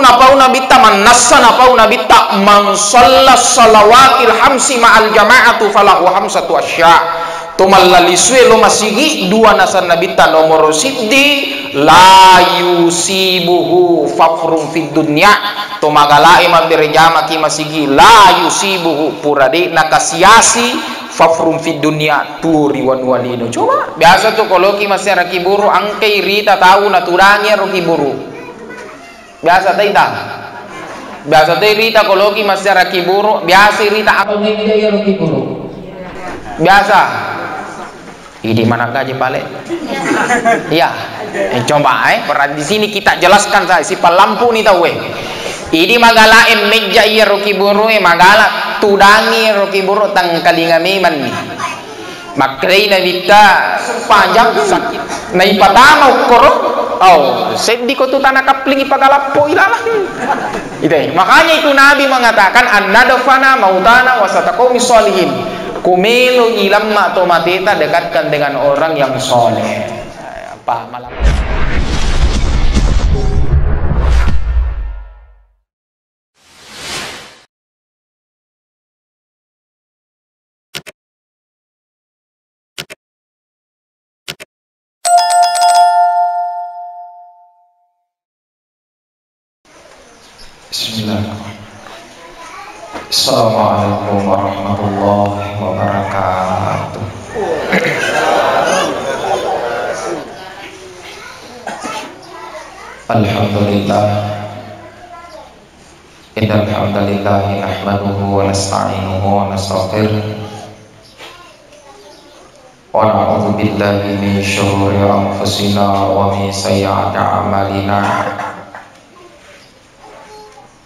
napauna bitta man nassa napauna bitta man shallas salawatil hamsi ma'al jama'atu falahu hamsatu asya. Tumallaliswe lo masigi dua nasan nabita nomor siddi la yusibuhu fafrum fid dunya. Tumagalai mabirjama ki masigi la yusibuhu purade nakasiasi fafrum fid dunya turi wanwalino. Coba biasa tuh kalau ki masih raki buru angkai rita tahu naturannya roki buru biasa taita biasa taita rita kalau ki masih raki buru biasa rita aku ini dia roki buru biasa. Di mana gaji balik? Iya. Coba peran di sini kita jelaskan saya si lampu nih tahu Ini magalain meja iya roki buru magala tudangi roki buru tang kalingami man. Makrei na vita panjang sakit. Na ipatama ukoro. Oh, sedih ko tu tanah kapling ipagalapo ilalah. Itu. Makanya itu Nabi mengatakan an-nadfana mautana wasataqomi sholihin. Kumelo ilam atau matita dekatkan dengan orang yang soleh. Apa malam? Bismillahirrahmanirrahim. Assalamualaikum warahmatullahi wabarakatuh. Alhamdulillah. Innal hamdalillah nahmaduhu wa nasta'inuhu wa nastaghfiruh. Wa na'udzu billahi min shururi anfusina wa min sayyiati a'malina.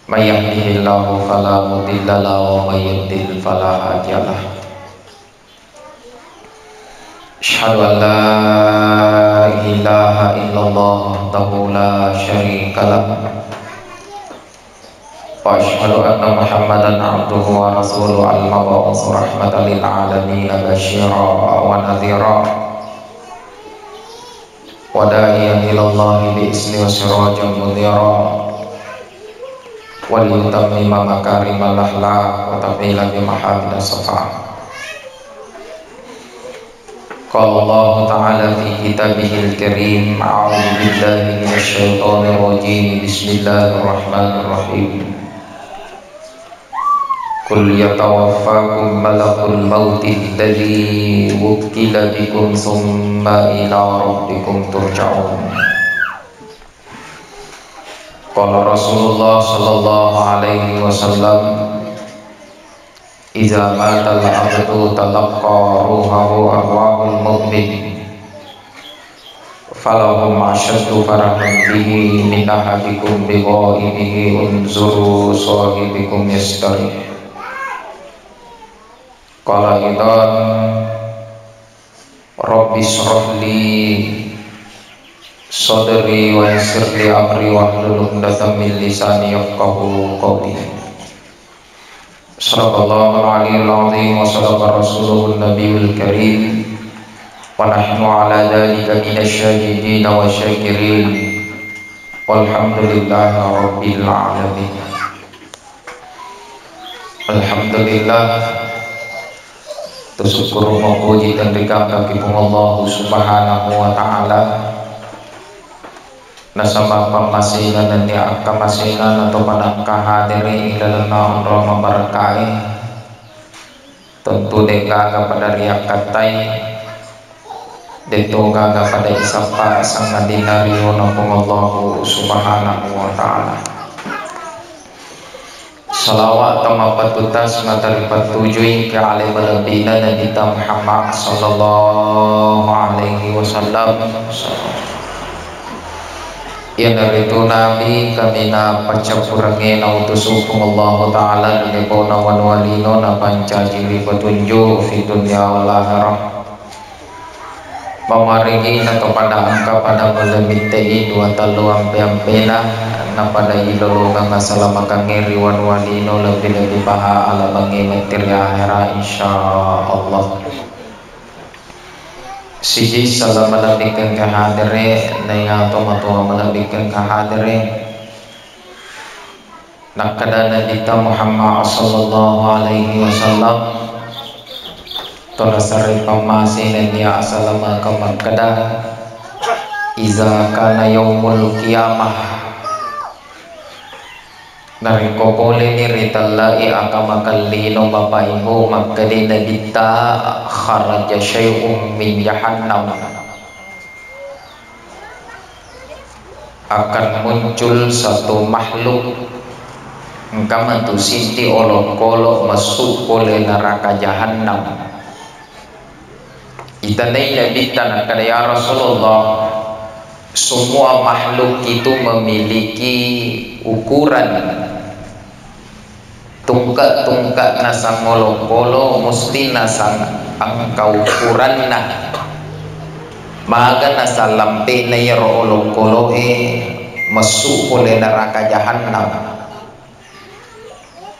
May yahdihillahu fala mudilla lahu wa may yudlil fala hadiya lahu. Asyhadu an la ilaha illallah wahdahu la syarika lahu wa asyhadu anna Muhammadan abduhu wa rasuluhu al-mab'uts rahmatan lil alamin basyira wa nadhira wa da'iyan ila Allah bi ismi wa sirajan mudhira wa liyutammima makarimal akhlaq wa tabila bi mahamid as-safa. Qala Allah ta'ala fi kitabihil karim a'udzu billahi minasy syaithanir rajim bismillahirrahmanirrahim. Qul yatawaffakum malakul maut alladzi wukkila bikum tsumma ila rabbikum turja'un. Qala Rasulullah sallallahu alaihi wasallam idza matal abdu talaqqa ruhahu arwahul mu'min falahum ashaddu farahan bihi min ahadikum bi ghaibihi unzuru sahibikum yastarih. Qala idan rabbi shrah li sadri wa yassir li amri wahlul 'uqdatam min lisani yafqahu qawli. Sadaqallahul aliyyul azim wa sadaqa rasuluhun nabiyul karim wa nahnu ala dzalika minasyahidin wa syakirin walhamdulillahi rabbil alamin. Alhamdulillah syukur memuji dan dikagumi Allah subhanahu wa ta'ala nasama pamasinan dan ni'akamasinan atau pada kahadiri dalam nama berkai tentu deka kepada riak katai detoga kepada isapa sang adinario napung Allah subhanahu wa ta'ala. Salawat tamapat tutas matari patujui ke alim al-bina Nabi Muhammad sallallahu alaihi wasallam. Yang dari itu Nabi kami na pacapurangi na utusupung Allah Ta'ala nilipo na wanwalino na pancajiri petunjuk fi dunia wal akhirah. Mamaringi na kepada angka pada melemiti dua taluang piampena na pada ilolongan masalah makangiri wanwalino lebih paha ala bangi menteri akhirah insyaallah. Siji salam melabikkan kehadire naya atau matua melabikkan kehadire nakada Nabi Muhammad sallallahu alaihi wasallam tolasari pamasin dia asalama kamakada iza kana yaumul qiyamah nariko boleh ni ritallahi akamakallino mapaiho magkadi nabita kharaja syai'um min jahannam, akan muncul satu makhluk engkau tu sinti olok-olok masuk oleh neraka jahannam. Itanai nabita nakada ya Rasulullah, semua makhluk itu memiliki ukuran. Tungkat-tungkat nasang ngolo-ngolo mesti nasang angka ukuran nah. Maka nasa lampe na yaro olo-kolo masuk oleh neraka jahannam.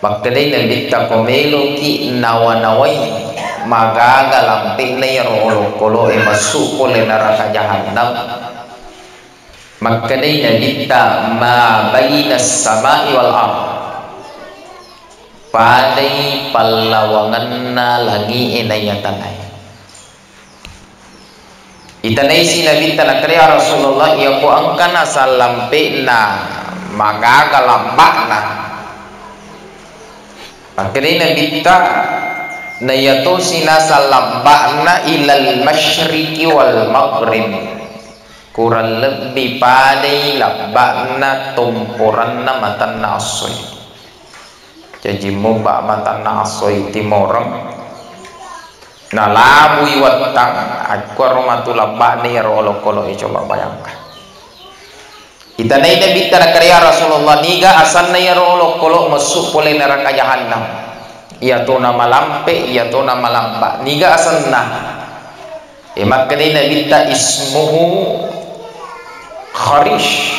Magkali nabita komelo ki nawa-naway magaga lampe na yaro olo-kolo masuk oleh neraka jahannam. Magkali nabita ma bainas samai wal ardh, padai palawangan na langi inayatanay. Itanay sinabita na kaya Rasulullah iya ko ang kana sa lampi na magagalamba na. Pagkari nabita na yato sinasa lamba na ilal masyriqi wal maghrib, kurang lebih padai lamba na tumpuran na matan na asoy. Jadi mubak matan na asoy timorang na labui watang aku aromatullah bani rolokolo coba bayangkan. Itanay nabita na karya Rasulullah niga asan na rolokolo masuk oleh neraka jahannam. Iya to na malampe, iya to na malamba. Niga asan na. Maknai nabita ismuhu kharish.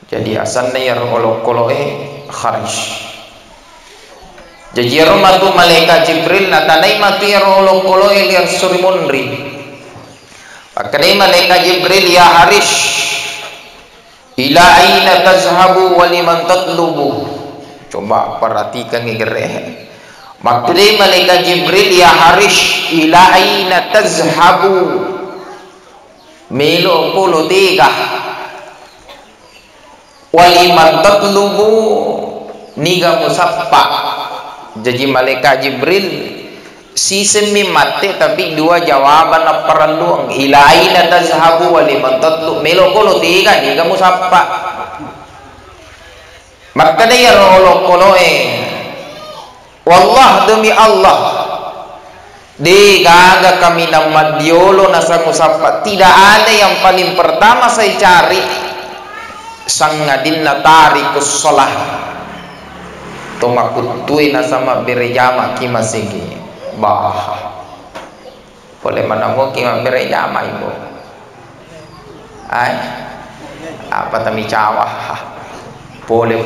Jadi asan na rolokolo kharish. Jadi romatu malaikat Jibril na tanay matu yarolo kolo ilir surimunri. Pakai malaikat Jibril ya Harish, ila aina tazhabu wa liman tatlubu. Coba perhatikan ngegere. Maksudnya malaikat Jibril ya Harish, ila aina tazhabu. Melo kolo tiga. Wa liman tatlubu niga musaffa. Jadi malaikat Jibril si semi mate tapi dua jawaban apa perlu ila aina tazhabu wa liman tatlu melo kolo tiga ni kamu sapa maka dia rolo kolo wallah demi Allah di gaga kami nama diolo nasa musapa tidak ada yang paling pertama saya cari sangadin natarikus sholah tomakutui na sama berejama kima sigi bah boleh mana mo kima berejama ibu ay apa tami cawa boleh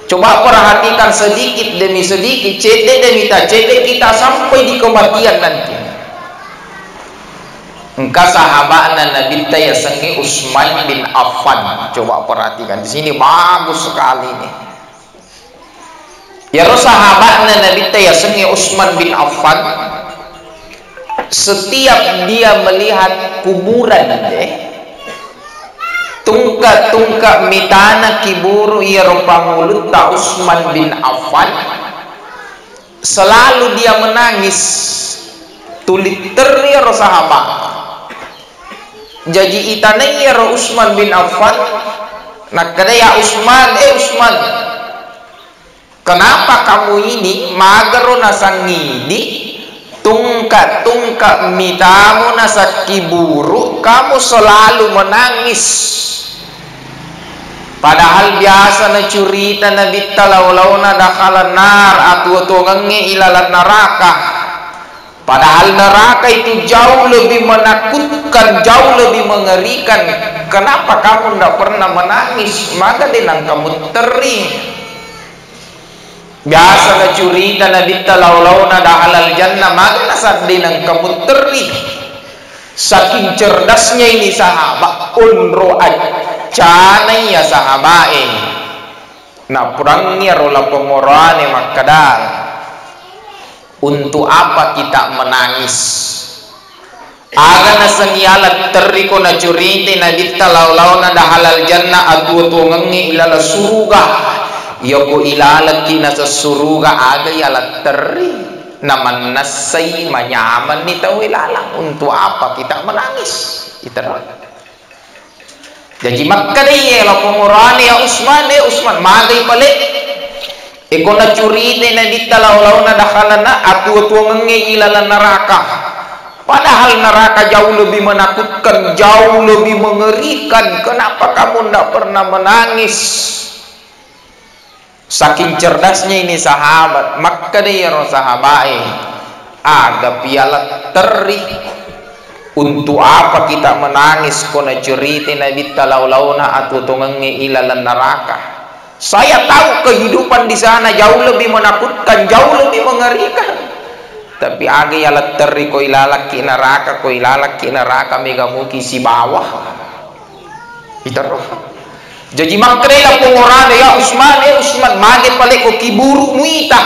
coba perhatikan sedikit demi sedikit cede demi cede kita sampai di kematian nanti. Engkau sahabat Nabi ya sengi Utsman bin Affan. Coba perhatikan di sini bagus sekali nih. Ya sahabat Nabi ya sengi Utsman bin Affan. Setiap dia melihat kuburan tungka mitana kiburu ya ropangulut ta Utsman bin Affan, selalu dia menangis tulit teri sahabat. Jadi itanay ya Utsman bin Affan nakada ya Utsman Utsman, kenapa kamu ini magaro nasangidi tungka mitamu nasakiburu kamu selalu menangis, padahal biasa na curita na bitalaw na dakhala nar atu ngange ilalat neraka. Padahal neraka itu jauh lebih menakutkan, jauh lebih mengerikan. Kenapa kamu tidak pernah menangis? Maka dinang kamu teri. Biasa na curita na bitalaw na dahalal jannah, maka nasad dinang kamu teri. Saking cerdasnya ini sahabat, unro'at canai ya sahabae na perangnya rola pengorane makadal. Untuk apa kita menangis? Aga na sangialat teriko na curite na ditta law na dahalal jannah adu to ngangi ilala suruga. Yoko ilalaki na sa suruga aga yalat terri naman nasay manyaman ni tawilalang. Untuk apa kita menangis? Iterot. Jadi makadaya la pengorane ya Usman magay balik. Iko na curite na ditta law na dahalana adu to ngangi ilala neraka. Padahal neraka jauh lebih menakutkan, jauh lebih mengerikan. Kenapa kamu tidak pernah menangis? Saking cerdasnya ini sahabat. Maka dia sahabat aga piala teri. Untuk apa kita menangis? Kona cerita nabi talaulauna atau tungangi ilalan neraka. Saya tahu kehidupan di sana jauh lebih menakutkan, jauh lebih mengerikan. Tapi aga yalat teri ko ilalak ki neraka mega muki si bawah. Iterro. Jadi makrela pengorane ya Usman mage pale ko kiburu muita.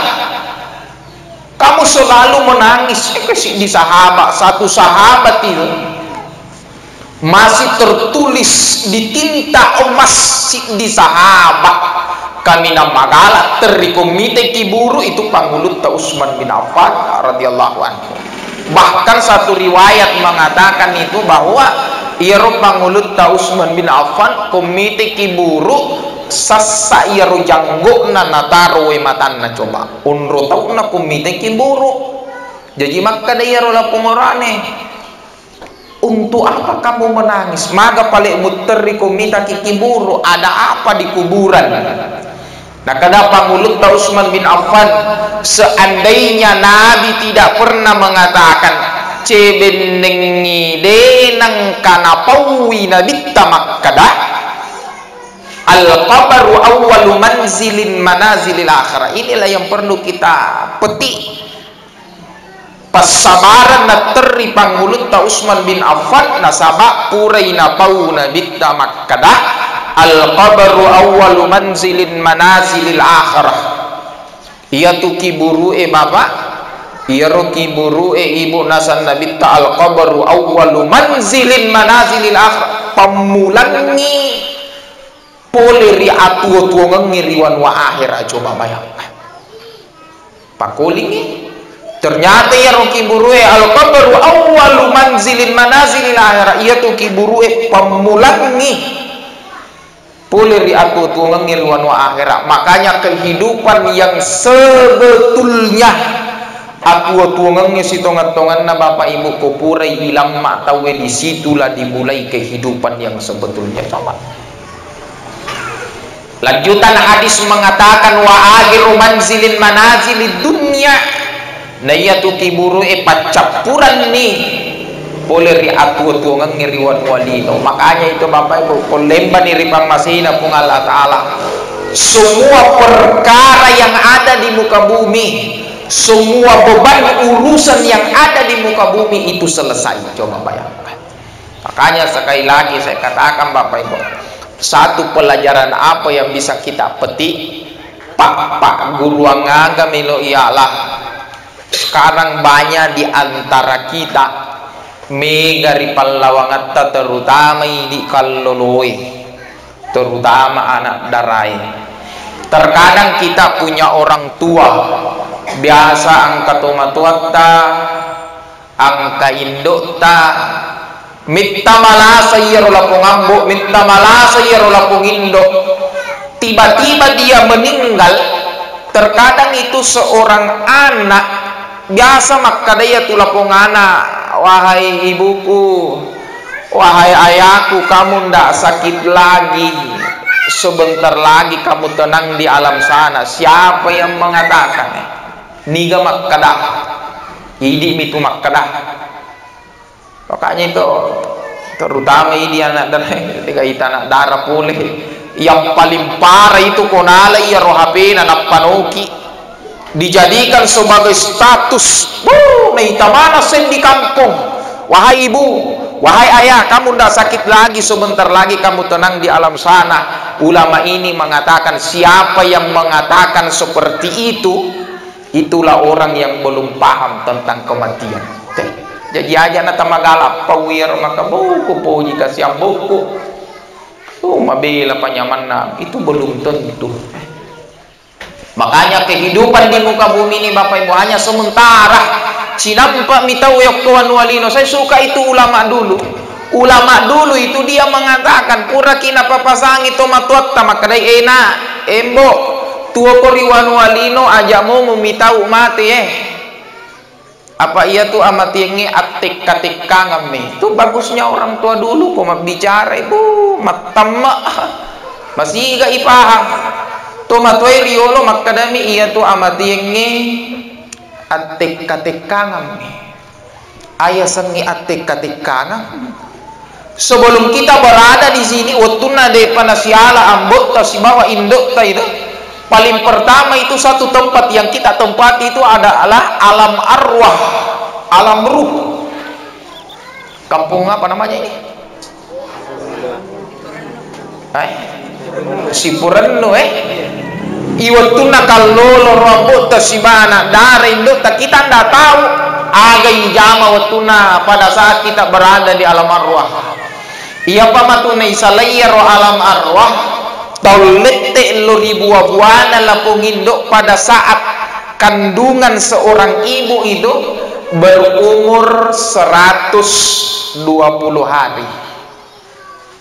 Kamu selalu menangis kasih di sahabat, satu sahabat itu masih tertulis di tinta emas di sahabat. Kami namagala terikomite kiburu itu pangulut ta Utsman bin Affan radhiyallahu anhu. Bahkan satu riwayat mengatakan itu bahwa iero pangulut ta Utsman bin Affan komite kiburu sasa iero janggo na nataro we matan na coba unro tau na komite kiburu. Jadi maka iero la pengorane. Untuk apa kamu menangis? Maga pale muteri komita kiburu. Ada apa di kuburan? Nah, kenapa mulut Utsman bin Affan seandainya Nabi tidak pernah mengatakan cebenengi denang kana pawi nabitta makkadah al-qabru awwalu manzilin manazilil akhirah. Inilah yang perlu kita petik. Pasabaran na teri pangulut Utsman bin Affan nasaba purai na pau nabitta makkadah al-qabru awwalu manzilin manazilil akhirah. Iya tu kiburu bapak, iya ro kiburu ibu nasan nabi ta al-qabru awwalu manzilin manazilil akhirah. Pemulangi poleri atu ngiriwan wa akhirah. Coba bayangkan pakulingi ternyata ya ro kiburu al-qabru awwalu manzilin manazilil akhirah. Iya tu kiburu pemulangi poleri aku tuang ngirwan wa akhirat. Makanya kehidupan yang sebetulnya aku tuang si tongan-tongan na bapak ibu kupurai hilang mak tahu di situlah dimulai kehidupan yang sebetulnya. Coba lanjutan hadis mengatakan wa akhiru manzilin manazilid dunya na yatu kiburu pacapuran nih poleri atu tuangan ngiriwan walino. Makanya itu bapak ibu kolemba niripang masina pung Allah Ta'ala semua perkara yang ada di muka bumi, semua beban urusan yang ada di muka bumi itu selesai. Coba bayangkan. Makanya sekali lagi saya katakan bapak ibu, satu pelajaran apa yang bisa kita petik pak guru agama milo ialah sekarang banyak di antara kita megari pallawangatta terutama di kalloloi, terutama anak darai. Terkadang kita punya orang tua biasa angka tomatuatta angka indokta mitta malasa yerola pongambok mitta malasa yerola pongindok, tiba-tiba dia meninggal. Terkadang itu seorang anak biasa makadaya tulapong anak, wahai ibuku, wahai ayahku, kamu ndak sakit lagi, sebentar lagi kamu tenang di alam sana. Siapa yang mengatakan? Niga makkadah, idi itu makkadah. Makanya itu terutama ini anak darah, ketika itu anak darah pulih, yang paling parah itu konala iya rohape anak panoki dijadikan sebagai status. Nah, mana sen di kampung, wahai ibu, Wahai ayah, kamu tidak sakit lagi, sebentar lagi kamu tenang di alam sana. Ulama ini mengatakan, siapa yang mengatakan seperti itu, itulah orang yang belum paham tentang kematian. Jadi aja nata magalap pawir maka buku po jika siang buku mabila panyaman itu belum tentu. Makanya kehidupan di muka bumi ini Bapak Ibu hanya sementara. Sinampak mitau yok tuan walino. Saya suka itu ulama dulu. Ulama dulu itu dia mengatakan pura kina papasang itu matuat tamakadai enak embo tua koriwan walino ajamu memitau mati apa iya tuh amat yengi atik katik kangami itu bagusnya orang tua dulu kok bicara ibu matama masih gak ipaham tuh matuai riolo makadami iya tuh amat yengi atik katik kangami ayah sengi atik katik kangami. Sebelum kita berada di sini, watuna de panasiala ambot tas bawa indok ta itu. Paling pertama itu satu tempat yang kita tempati itu adalah alam arwah, alam ruh. Kampung apa namanya ini? Sipurenu Iwatuna kalolo rambut tas ibana dari indok ta kita ndak tahu. Agai jama watuna pada saat kita berada di alam arwah. Iya pamatuna isalayro alam arwah taulete lo ribuan buana lapung induk pada saat kandungan seorang ibu itu berumur 120 hari.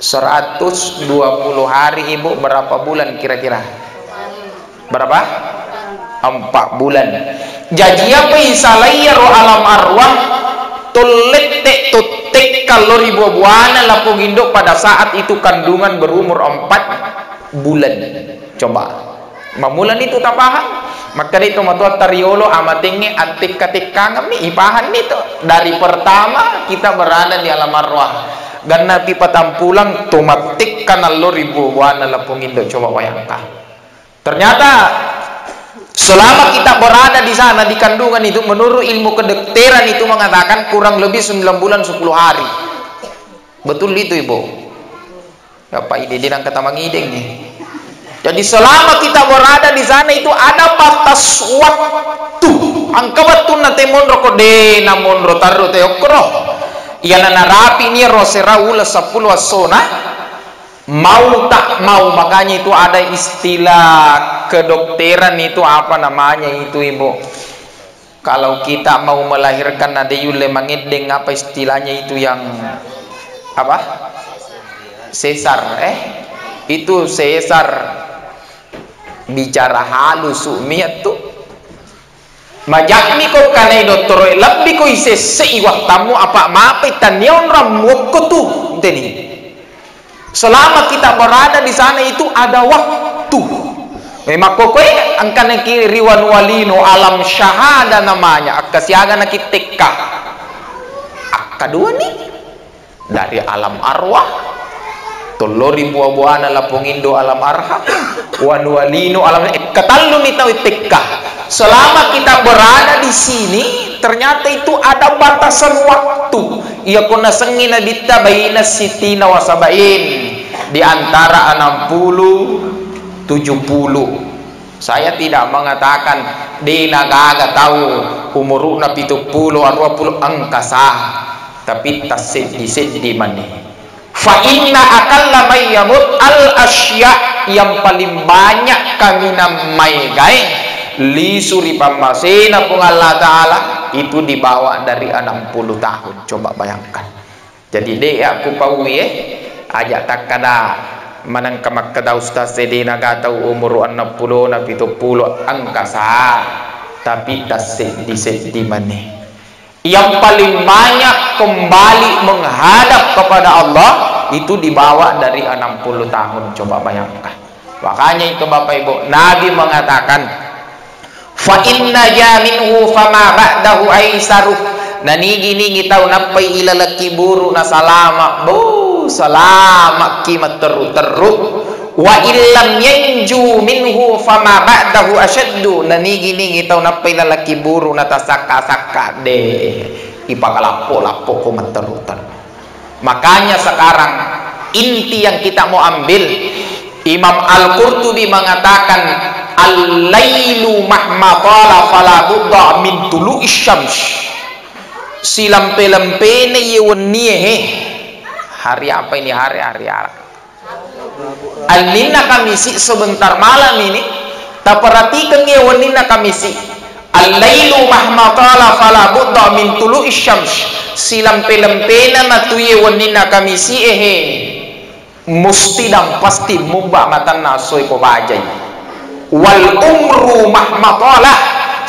120 hari ibu berapa bulan kira-kira? Berapa? 4 bulan. Jadi apa isalayro alam arwah tulete tutek kalau ribu buana lapung induk pada saat itu kandungan berumur 4 bulan. Coba mamulan itu tak paham maka itu matua tariolo amatingnya atik katik kangam nih ipahan itu dari pertama kita berada di alam arwah ganna pipa tampulang tomatik kanalo ribu buana lapung induk. Coba bayangkan ternyata selama kita berada di sana di kandungan itu menurut ilmu kedokteran itu mengatakan kurang lebih 9 bulan 10 hari. Betul itu ibu? Apa ide dia nang kata mangideng nih. Jadi selama kita berada di sana itu ada batas waktu. Angka betul nanti mondro kode na mondro taruh teokro. Ia narapi ni rosera ula 10 asona. Mau tak mau makanya itu ada istilah kedokteran itu apa namanya itu ibu kalau kita mau melahirkan ada yule mangideng apa istilahnya itu yang apa sesar itu sesar bicara halus sumiat tuh majak ni kok kanai dokter lebih kok ise seiwak tamu apa mapitan nion ramuk tuh ini. Selama kita berada di sana itu ada waktu. Memang kokoe angkan ki riwan walino alam syahada namanya akasiaga na kitekka. Kedua nih dari alam arwah tolori buah-buahan lapung indo alam arha wan walino alam ketallu ni tahu tekka. Selama kita berada di sini ternyata itu ada batasan waktu. Ia kuna sengina ditabaina sitina wasabain di antara 60 70. Saya tidak mengatakan di nagaga tahu umuruna 70 20 angka sah tapi tasedi mani. Fa inna akalla mayyamut al asya yang paling banyak kami namai gai li suri pamasena pun Allah Ta'ala itu dibawa dari 60 tahun. Coba bayangkan. Jadi dia aku paui ajak tak kada manang kamak kada ustaz sedina gatau umur 60 na 70 angka sah tapi tasedi mani. Yang paling banyak kembali menghadap kepada Allah itu dibawa dari 60 tahun. Coba bayangkan. Makanya itu Bapak Ibu Nabi mengatakan fa inna jaminhu fama ba'dahu aisaruh nani gini tahu napai ilalaki buru na salama salama kimat teru wa illam yanju minhu fama ba'dahu asyaddu nani gini tahu napai ilalaki buru na tasaka de ipakalapo ko teru Makanya sekarang inti yang kita mau ambil, Imam Al-Qurtubi mengatakan al-lailu mahma tala fala budda min tulu'is syams. Silampe-lampene yewennie. Hari apa ini? Hari Arab. Al-nina kamisi sebentar malam ini. Tak perhatikan yewenina kamisi. Al-lailu mahma tala fala budda min tulu'is syams. Silampe-lampena matu yewenina kamisi musti dan pasti mubah matan nasoi ko bajai. Wal umru mahmatalah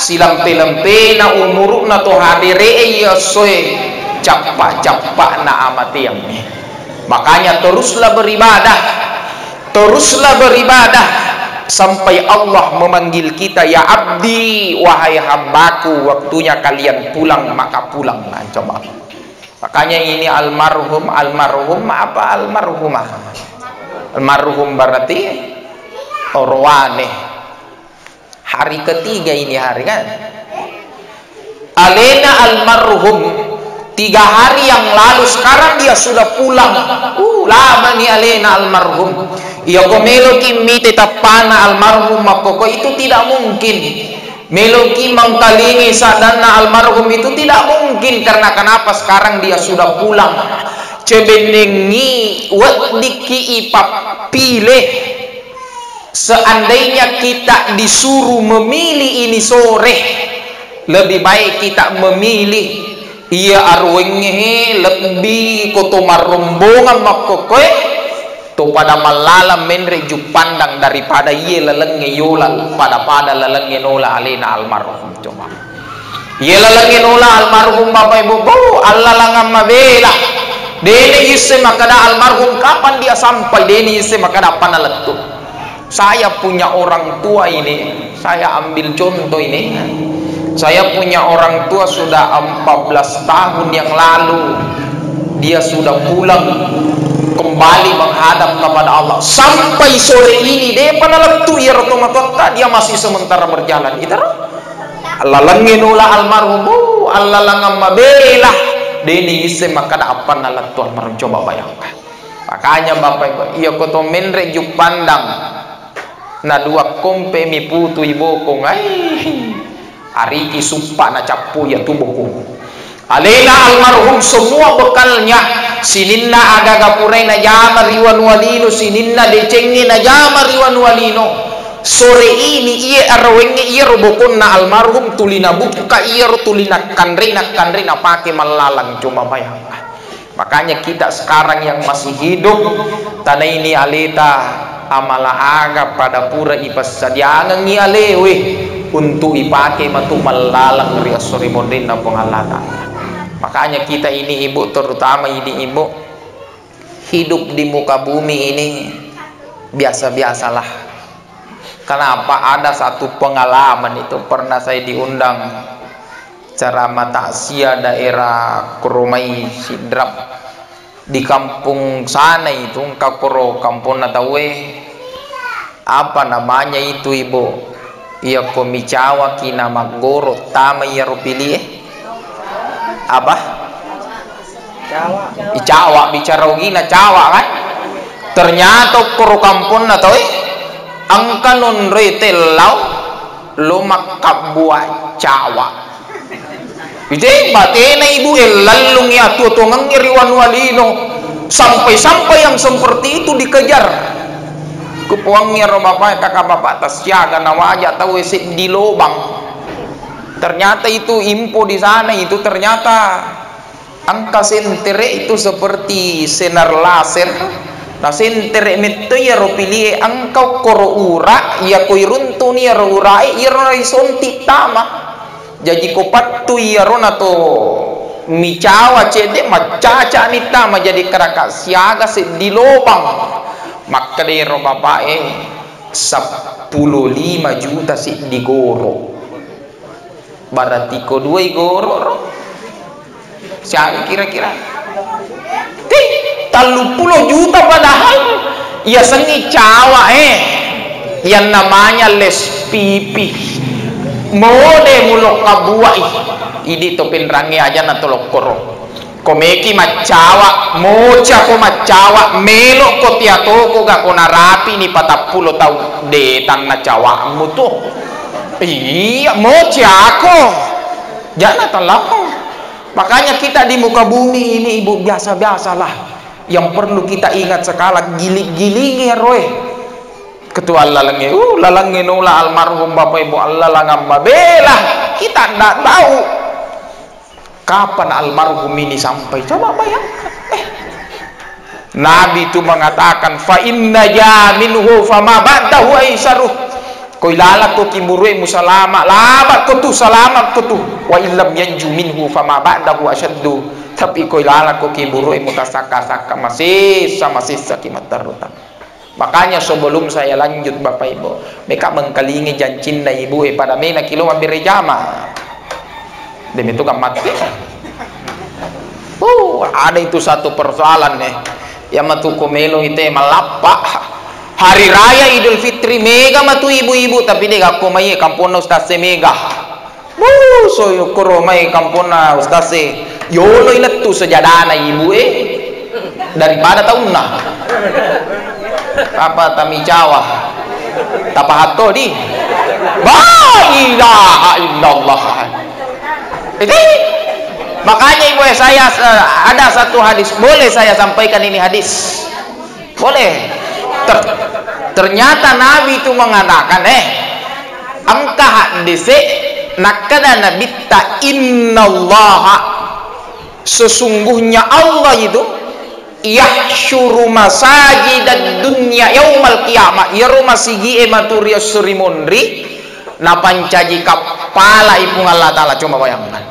silampe-lampe na umuru na to hadire ya soe capak-capak na amati yang. Makanya teruslah beribadah sampai Allah memanggil kita, ya abdi, wahai hambaku, waktunya kalian pulang, maka pulang. Nah, coba. Makanya ini almarhum apa almarhumah? Almarhum berarti orwane. Hari ketiga ini hari kan? Alena almarhum 3 hari yang lalu, sekarang dia sudah pulang. Lama nih Alena almarhum. Ya komelo kimi tetapana almarhum mapoko itu tidak mungkin. Meloki mengkalingi sadana almarhum itu tidak mungkin. Karena kenapa? Sekarang dia sudah pulang. Cebenengi wadiki ipap pilih. Seandainya kita disuruh memilih ini sore, lebih baik kita memilih ia arwenghe lebih kotomar rombongan makokoy to pada malalam menre jupandang daripada ye lelenge yola pada lelenge nola alena almarhum. Coba ye lelenge nola almarhum bapak ibu Allah langam mabela dene yisse makada almarhum kapan dia sampai, dene yisse makada panaletu. Saya punya orang tua ini, saya ambil contoh ini, saya punya orang tua sudah 14 tahun yang lalu dia sudah pulang kembali menghadap kepada Allah. Sampai sore ini dia panalatu ya rotomatota, dia masih sementara berjalan. Itu Allah langinula almarhum, Allah langam mabela deni ise maka apa nalatu almarhum. Coba bayangkan. Makanya Bapak Ibu, iya koto menre juk pandang na 2 kompe mi putu ibu ko ngai ariki supa na capu ya tubuhku. Alena almarhum semua bekalnya sininna aga gapurai na jama riwan walino, sininna decengi na jama riwan walino. Sore ini ia arwengi ia robokon na almarhum tulina buka ia tulina kandrina pake malalang. Cuma bayangkan. Makanya kita sekarang yang masih hidup tanah ini aleta amala aga pada pura ipas sadiangan ni alewe untuk ipake matu malalang riasori modern na pengalatan. Makanya kita ini ibu, terutama ini ibu, hidup di muka bumi ini biasa-biasalah. Kenapa? Ada satu pengalaman itu pernah saya diundang ceramah takziah daerah Kurumai Sidrap di kampung sana itu, kakoro kampung natawe apa namanya itu ibu, iya komicawa kina magoro tama iya rupili apa Jawa bicara gina Jawa kan. Ternyata koro kampung natawe angka non retelau lomak kabua Jawa. Ide batena ibu elalung ya tutongang iriwan walino sampai yang seperti itu dikejar. Kupuangnya ro bapak kakak bapak tas siaga nawaja tahu esi di lobang. Ternyata itu info di sana itu ternyata angka sentere itu seperti senar laser. Nah sentere itu ya ro pilih angkau koro ura ya koiruntu ni ro urai irai sonti tama. Jadi kopat tu ya rona to micawa cede macaca nita menjadi keraka siaga di lobang. Maka dari ro bapak 15 juta si digoro. Berarti ko 2 goro. Siapa kira-kira? 30 juta padahal ya sengi cawa yang namanya les pipi. Mode mulok kabuai ini to pinrangi aja na tolok koro komeki macawa mocha ko macawa melo ko tiato ko ga ko narapi ni 40 tahun de tan na cawa mutu iya mocha ako jangan terlalu. Makanya kita di muka bumi ini ibu biasa-biasalah yang perlu kita ingat sekali giling-gilingi roy ketua lalange lalange nula almarhum bapak ibu Allah langam babelah kita tidak tahu kapan almarhum ini sampai. Coba bayangkan Nabi itu mengatakan fa inna jaminhu fama ba'dahu aisaruh koi lalat ko kimurwe musalama labat ko tu salamat ko tu wa illam yanju minhu fama ba'dahu ashaddu tapi koi lalat ko kimurwe mutasaka-saka masih sakimat darutan. Makanya sebelum saya lanjut Bapak Ibu, mereka mengkalingi jancinda ibu pada mena kilo mabire jama demi itu kan mati. Ada itu satu persoalan nih yang matu komelo itu malapa hari raya Idul Fitri mega matu ibu-ibu tapi dia gak komai kampung Ustaz mega so yukuro mai kampung Ustaz yolo iletu sejadana ibu daripada tahun nah apa tami Jawa tapahato di la ilaha illallah itu. Makanya ibu saya ada satu hadis, boleh saya sampaikan ini hadis? Boleh. Ternyata Nabi itu mengatakan angka hadis nakada nabi ta innallaha sesungguhnya Allah itu yahsyuru masajidad dunya yaumal qiyamah ya rumah sigi ematuriya surimundri na pancaji kapala ipung Allah Ta'ala. Coba bayangkan,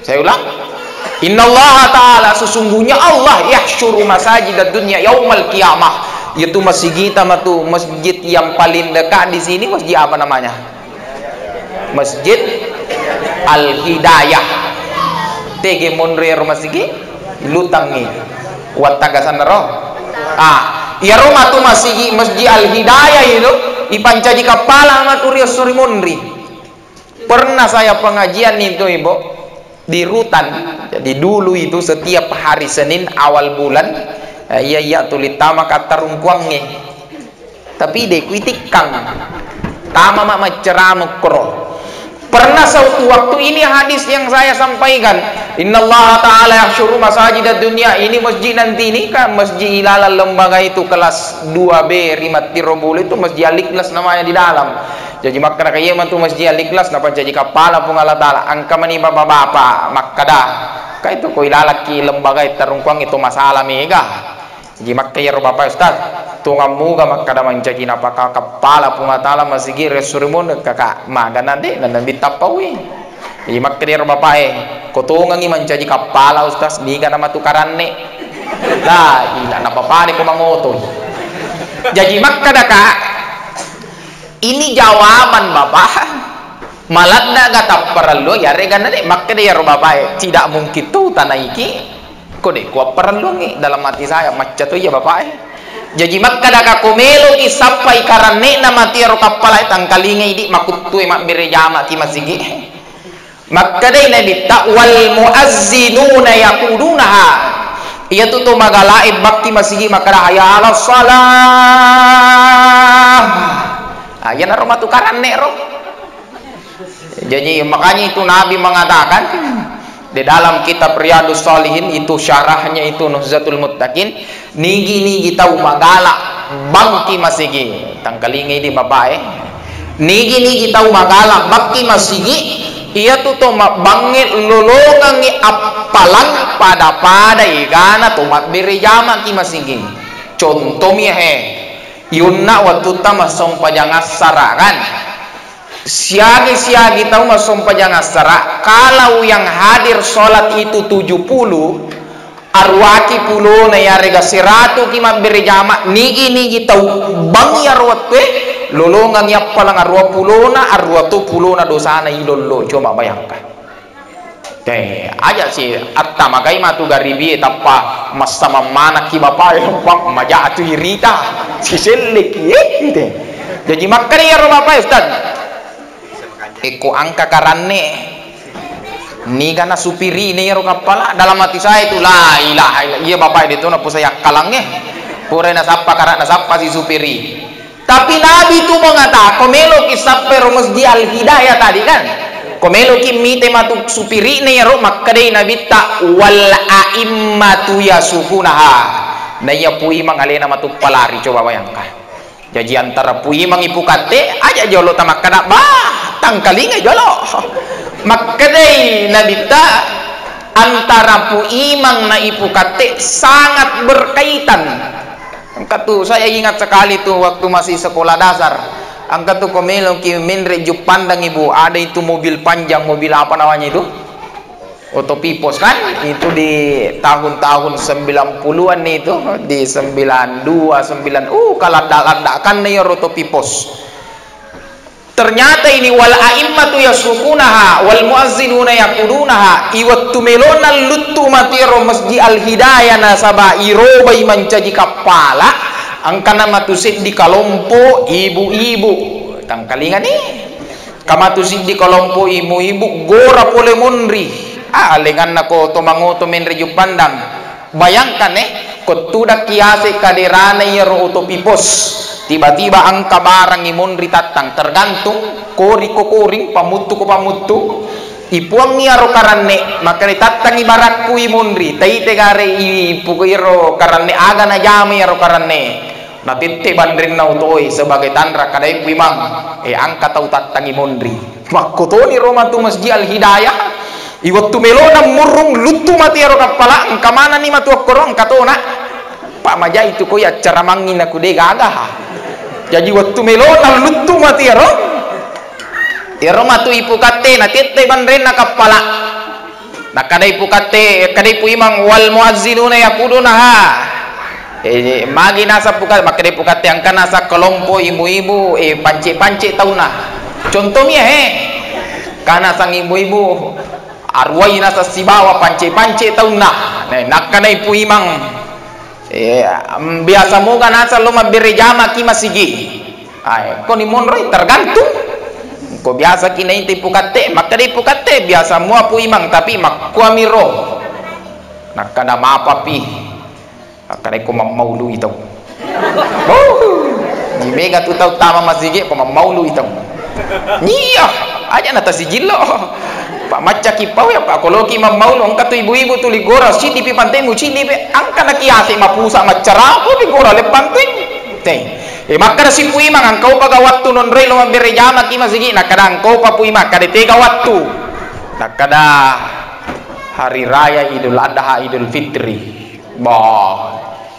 saya ulang, innallaha ta'ala sesungguhnya Allah yahsyuru masajidad dunya yaumal qiyamah yaitu masjid kita matu masjid yang paling dekat di sini masjid apa namanya? Masjid Al-Hidayah tege monre rumah sigi lutangi watagasan roh ya rumah tu masjid Al-Hidayah itu ipancaji kepala maturius surimunri. Pernah saya pengajian itu ibu di Rutan. Jadi dulu itu setiap hari Senin awal bulan iya tulis tama kata rungkuangnya tapi dek witikang tama mak ceramuk kro. Pernah suatu waktu ini hadis yang saya sampaikan, innallaha ta'ala yahsyuru masajidad dunya, ini masjid nanti ini kan masjid Ilala lembaga itu kelas 2B Rimat Tirobul itu masjid Al-Ikhlas namanya di dalam. Jadi makna kaya tu masjid Al-Ikhlas napa jadi kepala pun Allah Ta'ala angka mani bapak-bapak makada kaya itu ko Ilala ki lembaga terungkuang itu masalah mega. Jadi makaya bapak Ustaz tungamuga makada menjadi napaka kepala pun Allah Ta'ala masigi resurimun kakak maga nanti dan bitapawi. Jadi makaya bapak ko tungangi menjadi kepala Ustaz ni kana matukarane lah ila napapani ko mangotoy. Jadi makada kak ini jawaban bapak maladna gata perlu ya regan nade makanya ya bapak tidak mungkin tuh tanah iki kode kuat perlu nih dalam hati saya macam tu ya bapak jadi makanya kakumelo ki sampai karane na mati ro kapala tangkalinga idi makutu mak birejama ki masigi makanya nabi ta wal muazzinuna yaqudunaha iya tu magalaib bakti masigi makara ya ala salah ya na rumah tukaran roh. Jadi makanya itu Nabi mengatakan di dalam kitab Riyadhus Shalihin itu syarahnya itu Nuhzatul Muttaqin nigi tahu magala bangki masigi tangkalingi di bapak nigi tahu magala bangki masigi iya tu bangit lolongangi apalang pada igana tumat birejama ki masigi contohnya yunna waktu tamasong pajangas sarangan siagi tahu masong pajangas sara kalau yang hadir sholat itu 70 arwaki pulo na yarega siratu kima berjama nigi tahu bang yarwatwe lolongan ya palang arwa pulo na arwatu pulo na dosana ilolo. Coba bayangkan aja sih atta magai matu garibi tapa masama mana ki bapak lompak majatu irita si selik gitu. Jadi makanya ya bapak Ustaz eko angka karane Ni kana supiri ni ro kapala dalam hati saya itu la ilaha illallah. Iya bapak itu na po saya kalangnya. Pura na sapa karena sapa si supiri. Tapi Nabi itu mengatakan komelo kisah masjid al hidayah tadi kan. Komelo ki mite matu supiri ni ro makkadai Nabi ta wal aimmatu yasukunaha. Na iya pui mangalena matu palari coba bayangkan. Jadi antara pui mangipukate aja jolo tamak kada bah tangkalinga jolo. Makadai nabita antara puimang na ipukate sangat berkaitan. Angka tu saya ingat sekali tuh waktu masih sekolah dasar. Angka tu komelo ki menre pandang ibu ada itu mobil panjang, mobil apa namanya itu? Otopipos kan? Itu di tahun-tahun 90-an itu, di 92, 9 kalanda-landakan nih otopipos. Ternyata ini wal a'immatu yasukunaha wal muazzinuna yaqudunaha iwattu melona luttu matiro masjid al hidayah nasaba irobai mancaji kapala angkana matusid di kalompo ibu-ibu tangkalingan nih kamatusid di kalompo ibu-ibu gora pole monri alengan nako tomangoto menre jupandang bayangkan kotuda kiase kaderana yero utopipos tiba-tiba angka barang imonri tatang tergantung kori ko koring pamutu ko pamutu ipuang niya ro karanne makani tatang ibarakku imonri taite gare ipuiro karanne aga na jami ro karanne natitte bandring na utoy sebagai tandra kadai kuimang angka tau tatang imonri makotoni romantu masjid al hidayah iwattu melona murung lutu mati ro kapala angka mana ni matu korong katona Pak Maja itu ko ya cara mangin aku de gagah jadi waktu melona lutu mati ero matu ipukate na tete bandren na kapala na kadai pukate kadai puimang wal muazzinuna yaqudunaha magi nasa pukat makadai pukate angka nasa kelompo ibu-ibu panci-panci tauna contohnya kana sang ibu-ibu arwai nasa sibawa panci-panci tauna nak kadai puimang biasa mo kan asal lo mabere jama ki masigi ay ko ni monroy tergantung ko biasa ki nainte pukate makade pukate biasa mo apu imang tapi makuamiro nakada mapapi akare ko mamaulu ito ni mega tu tau tama masigi ko mamaulu ito niya aja nata sigilo Pak maca kipau ya Pak koloki mamaulo angka tu ibu-ibu tu ligora si di pantai mu si di angka na kiasi mapusa macara ko ligora le pantai teh makara si pui mang angkau paga waktu non relo mabere jama ki masigi nakada angkau pa pui mak kada tega waktu nakada hari raya Idul Adha Idul Fitri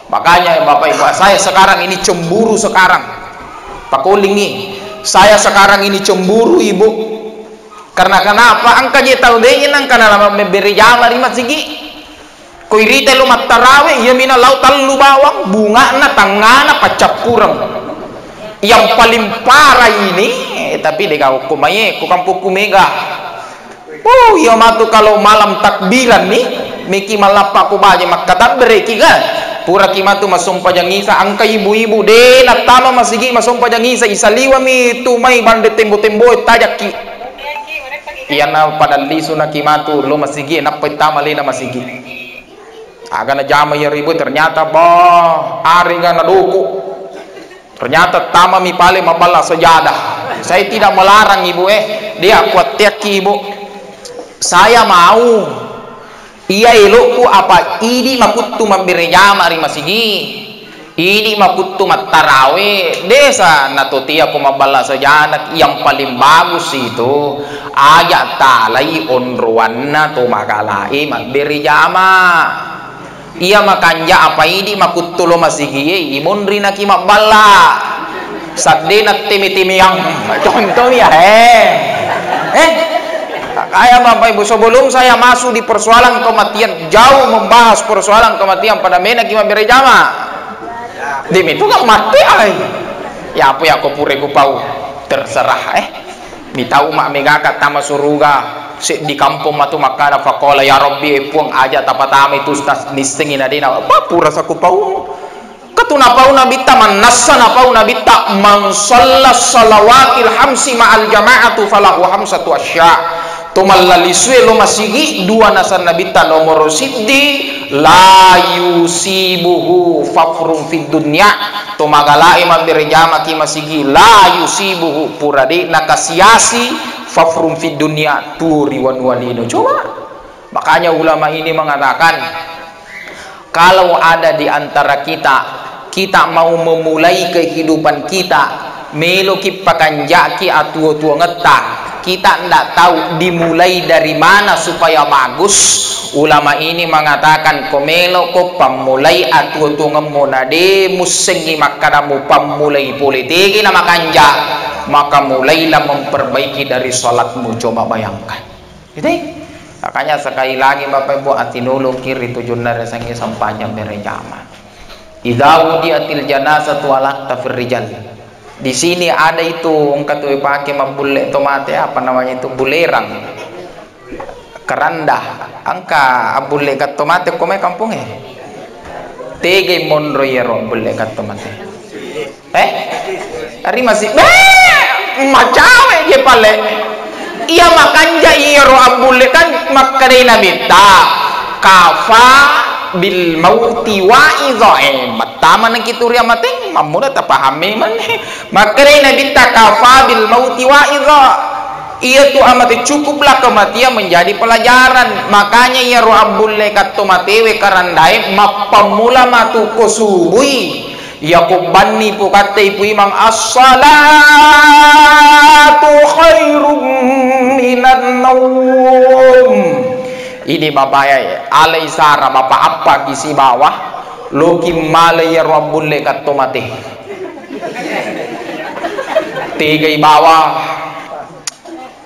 makanya Bapak Ibu saya sekarang ini cemburu sekarang Pak Kulingi saya sekarang ini cemburu ibu karena kenapa angka je tahu deh nang kana lama memberi jama di masjid ko irite lu matarawe ya mina lautal lu bawang bunga na tangana pacap kurang yang paling parah ini tapi deka kumaye ku kampuku mega ya matu kalau malam takbiran nih miki malapa ku baje makata bereki kan pura kimatu masumpa jangisa angka ibu-ibu de na tama masigi masumpa jangisa isaliwa mi tumai bande tembo-tembo tajaki Iyana pada lisu na kimatu lo masigi na petama lena masigi aga na jama ya ribu ternyata ari nga na duku ternyata tama mi pale mabala sajadah saya tidak melarang ibu dia kuat tiaki ibu saya mau iya eloku apa idi makutu mambere jama ri masigi ini makutu matarawe desa natotia ko mabala sajadah yang paling bagus itu aja talai onruanna to makalai maberi jama iya makanja apa ini makutulo masigi imonri na ki mabala sadena timi-timi yang contoh ya kaya Bapak Ibu sebelum saya masuk di persoalan kematian jauh membahas persoalan kematian pada mena ki maberi jama demi itu gak mati ya apa ya aku pure ku pau terserah mi tahu mak megaka tama suruga di kampung matu makana faqala ya rabbi puang aja tapatama itu stas nistingin adina apa pura saku pau katuna pau nabi taman nasana pau nabi ta man sallas salawatil hamsi ma'al jama'atu falahu hamsatu asya tumallaliswe lo masigi dua nasan nabita nomor siddi la yusibuhu fafrum fid dunya tumagalai mambirejama ki masigi la yusibuhu purade nakasiasi fafrum fid dunya turi wanwalino. Coba, makanya ulama ini mengatakan kalau ada di antara kita mau memulai kehidupan kita meloki pakanjaki atu-atu ngetah, kita ndak tahu dimulai dari mana supaya bagus. Ulama ini mengatakan komelo ko pamulai atu-atu ngemonade musengi makadamu pamulai politik na makanja, maka mulailah memperbaiki dari salatmu. Coba bayangkan gitu. Makanya sekali lagi Bapak Ibu atinulung kiri tujuan dari sangi sampahnya berjamaah. Idza wudiatil janazatu ala tafir rijal. Di sini ada itu ungkat pakai mambule tomate apa namanya itu bulerang. Kerandah angka abule kat tomate kome kampungnya. Tege monro yero bulle kat tomate. Ari masih macawe je pale. Iya makanja yero abule kan makare nabita. Kafa bil mauti wa idhaim matama nang kituri amateng mamuna ta pahami man makare nabi takafa bil mauti wa idha. Ia tu amate cukuplah kematian menjadi pelajaran. Makanya ya ru'abul lekat tomatewe karandai mapamula matu kosubui yakubani pukate ipu imang as-salatu khairum minan naum. Ini bapak ya, alai sara bapak apa kisi bawah, loki malai ya rabbul lekat tomate. Tiga bawah,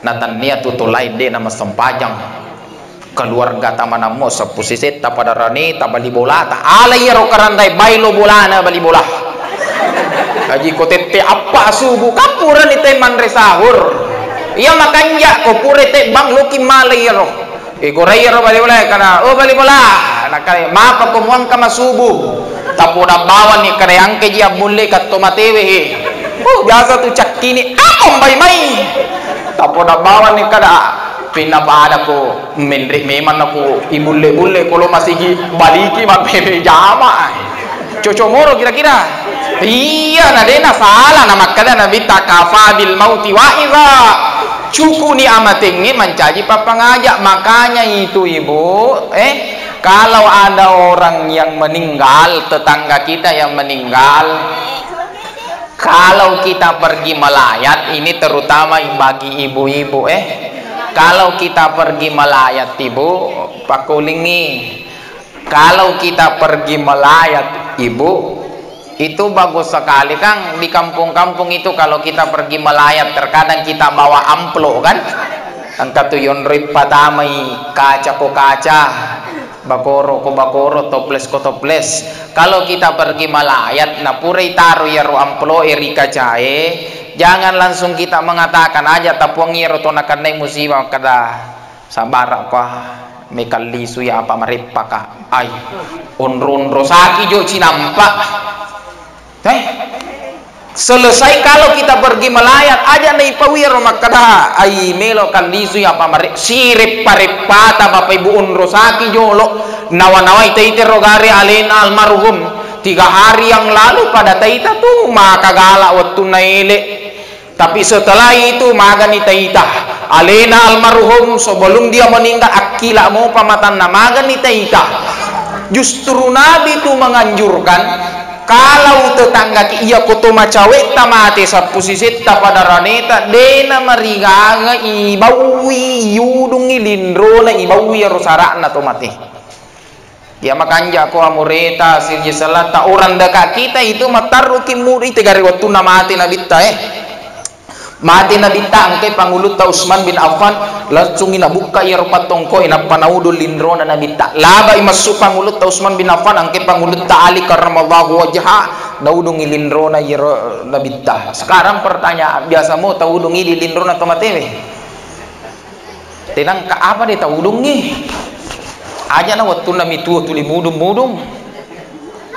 natan niat tutulai de nama sempajang. Keluarga tamana mo sa pusisit ta pada rani ta bali bola ta alai ya rokarandai bailo bola na bali bola. Kaji kotete apa subuh kapuran ite manre sahur. Iya makanya ko purete bang loki malai ya roh. Gorayero bali bola kana bali bola nakare mapa kumuang kama subuh tapoda bawan ni kare angke ji abulle kat tomatewe biasa tu cakkini akom bay mai tapoda bawan ni kada pinabada ko menrik meman aku ibulle kalau masih baliki mapere jama cocomoro kira-kira iya nadena salah nama kada nabi takafa bil mauti wa idza cukup ni amatingnya mencaji papangajak. Makanya itu ibu kalau ada orang yang meninggal, tetangga kita yang meninggal, kalau kita pergi melayat, ini terutama bagi ibu-ibu kalau kita pergi melayat ibu Pak Kuling nih, kalau kita pergi melayat ibu itu bagus sekali Kang. Di kampung-kampung itu kalau kita pergi melayat terkadang kita bawa amplop kan, angkat tuyon rip patamai kaca ko kaca bakoro ko bakoro toples ko toples. Kalau kita pergi melayat na purai taruh ya ro amplop eri kacae, jangan langsung kita mengatakan aja tapuang iro to nakanai musibah kada sabar ko mekali suya apa maripaka ay unrun rosaki jo cinampak. Selesai kalau kita pergi melayat aja nih pawiro makada ai melo kandisu apa mari sirip paripata bapak ibu unrosaki jolo nawa-nawa ite rogare alena almarhum 3 hari yang lalu pada taita tuh maka galak waktu naile, tapi setelah itu magani taita alena almarhum sebelum dia meninggal akila mau pamatan magani taita. Justru Nabi itu menganjurkan kalau tetangga iya kutu macawe tamate sa pusisit ta pada raneta dena marigaga ibawi yudungi lindro na ibawi rosara na tomate. Ya makanya ko amureta sirje salata orang dekat kita itu mataru kimuri tegari waktu namate nabita mati nabita angke pangulut ta Utsman bin Affan langsung inabuka ya patongko ina panaudo lindro na nabita laba imasu pangulut ta Utsman bin Affan angke pangulut ta Ali karramallahu wajha daudung ilindro na yero nabita. Sekarang pertanyaan biasa mo taudung ili lindro na tomatewe tenang ka apa dia taudung ni aja na waktu namitu tuli mudum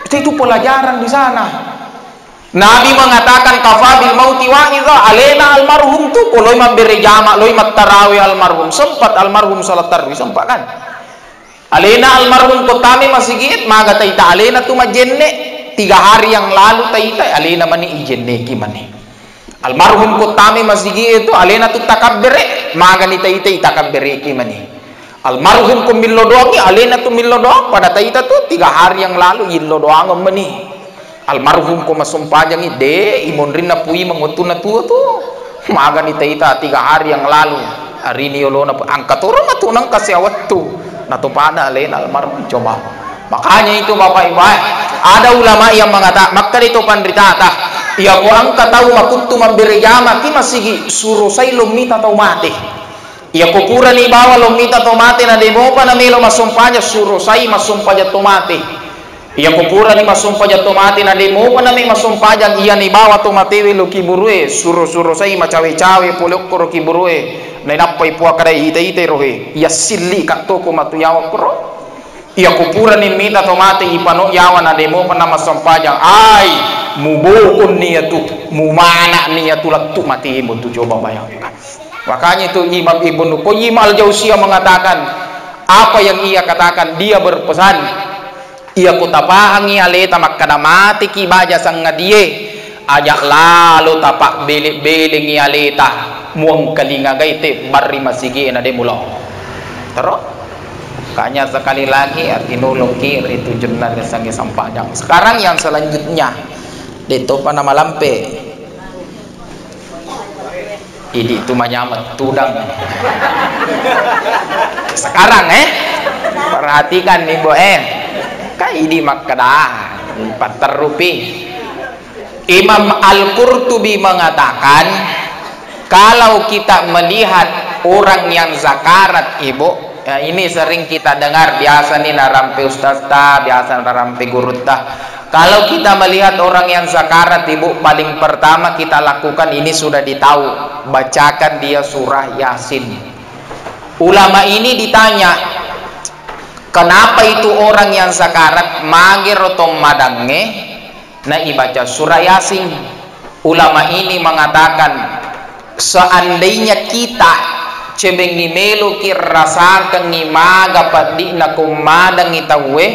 itu pelajaran di sana. Nabi mengatakan kafabil mauti wa'idha alena almarhum tu ko loy mabere jama loy mattarawi almarhum sempat almarhum salat tarawih sempat kan alena almarhum ko tame masigit maga taita alena tu majenne 3 hari yang lalu taita alena mani ijenne ki mani almarhum ko tame masigit itu alena tu takabbere maga ni taita takabbere ki mani almarhum ko millo doangi alena tu millo doang pada taita tu 3 hari yang lalu illo doang mani almarhum ko masumpajang ide imondrin na pui mangutuna tu maga ni taita 3 hari yang lalu hari ni yolo na angkat orang matunang kasi awat tu natupana alen almarhum coba makanya itu Bapak Ibu ada ulama yang mengatakan maka itu pandritata ya ko angkat tahu makutu mambere jama ki masigi suruh sai lumita tau mati ya ko pura ni bawa lumita tau mati na demo pa na melo masumpanya suruh sai masumpaja tau mati iya kupura ni masumpah jatuh mati na demo pa na may masumpah dyan iya ni bawa to matiwi lo kiburue suro say macawe-cawe pulok kuro kiburue na inapay puwa kada ite-ite rohe iya sili kakto ko matuyawa kuro iya kupura ni mita to mati ipano yawa na demo pa na masumpah dyan ay mubukon niya tu mumana niya tulad tu mati mo tu coba bayangkan makanya itu Imam Ibnu Qayyim al-Jauziyah mengatakan apa yang ia katakan dia berpesan ia kutapahangi aleta makkana mati ki baja sang ngadie ajak lalu tapak belik-belik ngi aleta muang kalinga gaite barri masigi na demulo terus kanya sekali lagi artinulung kir itu jennar sangi sampajang sekarang yang selanjutnya dito pa na malampe ini itu manyamat tudang sekarang perhatikan nih Bu kaidi makkadah 4 rupiah. Imam Al-Qurtubi mengatakan kalau kita melihat orang yang zakarat ibu ya ini sering kita dengar biasa nih narampe ustaz biasa narampe guru kalau kita melihat orang yang zakarat ibu paling pertama kita lakukan ini sudah ditahu bacakan dia surah Yasin. Ulama ini ditanya kenapa itu orang yang sakarat magir atau madange na ibaca surah Yasin. Ulama ini mengatakan seandainya kita cebeng ni melo ki rasakan ni maga padi na kumadang itawe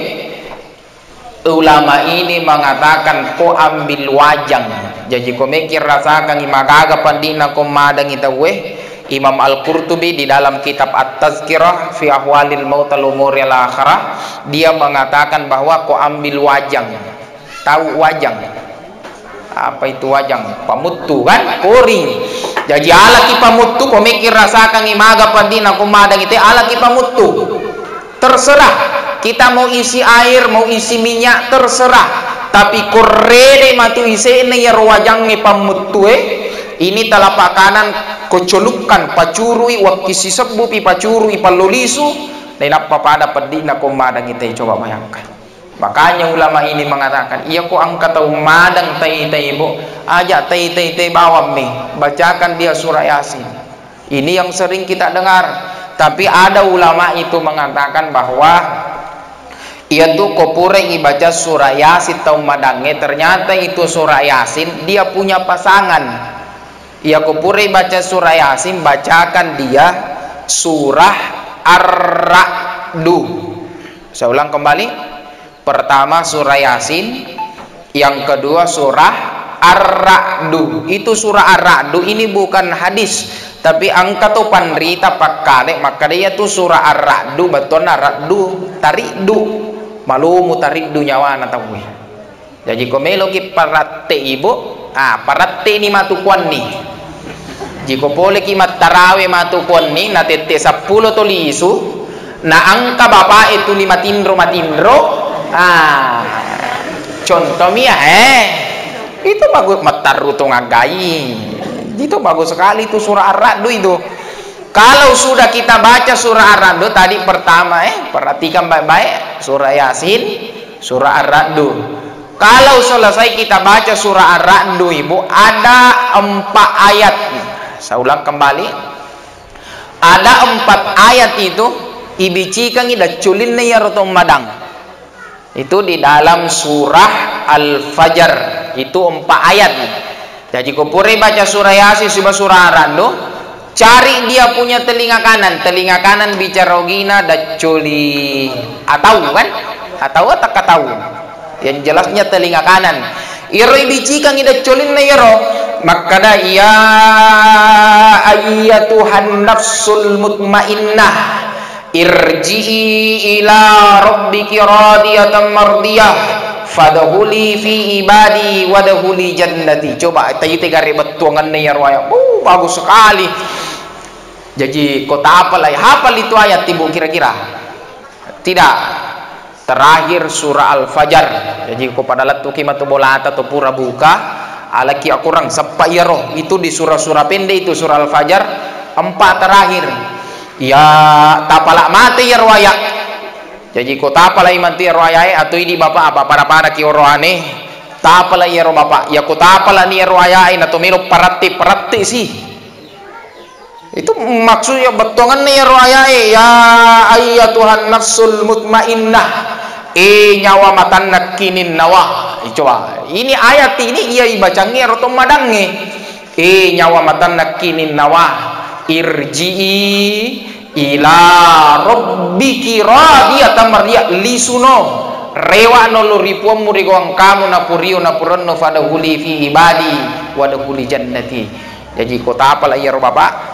ulama ini mengatakan ko ambil wajang jadi ko mekir rasakan ni maga padi na kumadang itawe. Imam Al-Qurtubi di dalam kitab At-Tazkirah fi Ahwalil Maut al-Umuril Akhirah dia mengatakan bahwa kau ambil wajang. Tahu wajang? Apa itu wajang? Pamuttu kan? Koring. Jadi ala ki pamuttu kau mikir rasakan imaga pandina kumadang itu ala ki pamuttu. Terserah kita mau isi air, mau isi minyak terserah. Tapi korede matu isi ini ya wajang ni pamuttu ini telapak kanan kocolukkan pacurui wakisi sebu pi pacurui palolisu dan apa pada pedina ko madang itu coba bayangkan makanya ulama ini mengatakan iya ko angkat tahu madang tai ibu ajak tai bawa mi bacakan dia surah Yasin ini yang sering kita dengar tapi ada ulama itu mengatakan bahwa ia tuh kopure ibaca surah Yasin tahu madangnya ternyata itu surah Yasin dia punya pasangan. Ya kupuri baca surah Yasin bacakan dia surah Ar-Ra'du. Saya ulang kembali. Pertama surah Yasin, yang kedua surah Ar-Ra'du. Itu surah Ar-Ra'du ini bukan hadis, tapi angka tu pandrita pakkale maka dia tu surah Ar-Ra'du betul Ar-Ra'du tariddu. Malumu tariddu nyawana tahu. Jadi komelo ki paratte ibu, paratte ni matukuan ni. Jika boleh kimat tarawih matukon ni natete 10 to lisu na angka bapak itu 5 tindro contoh mia itu bagus mataru to ngagai itu bagus sekali itu surah Ar-Ra'du itu kalau sudah kita baca surah Ar-Ra'du tadi pertama perhatikan baik-baik surah Yasin surah Ar-Ra'du kalau selesai kita baca surah Ar-Ra'du ibu ada 4 ayat. Saya ulang kembali ada 4 ayat itu ibicikan ida culin ya rotong madang Itu di dalam surah Al-Fajr. Itu 4 ayat. Jadi kupure baca surah Yasin surah Rando, cari dia punya telinga kanan bicara gina daculi atau kan? Atau tak tahu. Yang jelasnya telinga kanan. Iro ibicikan ida colin na iro. Makana ya ayyatuhan nafsul mutmainnah irji'i ila rabbiki radiyatan mardiyah fadkhuli fi ibadi wadkhuli jannati. Coba tayu tiga betuangan na iro ayat. Bagus sekali. Jadi kota apa lah? Hafal itu ayat ibu kira-kira? Tidak. Terakhir surah Al-Fajr. Jadi kepada latu kimatu bolata atau pura buka alaki akurang sapa yaro itu di surah-surah pendek itu surah Al-Fajr 4 terakhir. Ya tapalak mati ya roya. Jadi ko tapalak mati roya atau ini bapak apa para ki roane tapalak ya ro bapak. Ya ko tapalak ni roya atau melo parati sih. Itu maksudnya betongan nih roya ya ayyatuhan nafsul mutmainnah nyawa matan nakinin nawa. Coba ini ayat ini ia ibacangnya rotom madangnya nyawa matan nakinin nawa irji'i ila rabbiki radiyatan mardiyah lisuno rewa no ripuam murigong kamu napurio napuranno fadahuli fi ibadi wadahuli jannati. Jadi kota apa lah ya bapak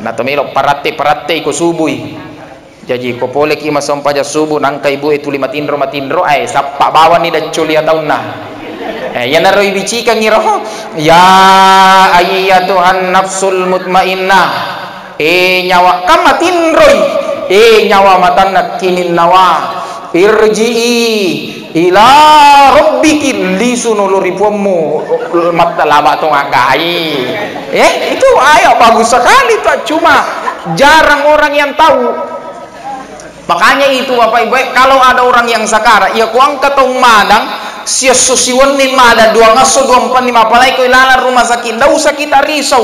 na tomelo parate ko subui. Jadi ko polek ima sampaja subuh nangka ibu itu 5 tindro sappa bawa ni daculi atauna. Ya naro ibicika ngiro ya ayyatuhan nafsul mutmainnah nyawa kama tindroi nyawa matan nakinin nawa irji'i ila rabbiki lisunul ripumu mata laba tong agai. Itu ayat bagus sekali tuh, cuma jarang orang yang tahu. Makanya itu Bapak Ibu, kalau ada orang yang sakara ya kuang ketong madang sia susiwan ni mada 2 ngaso 24 apalai ko ilala rumah sakit ndak usah kita risau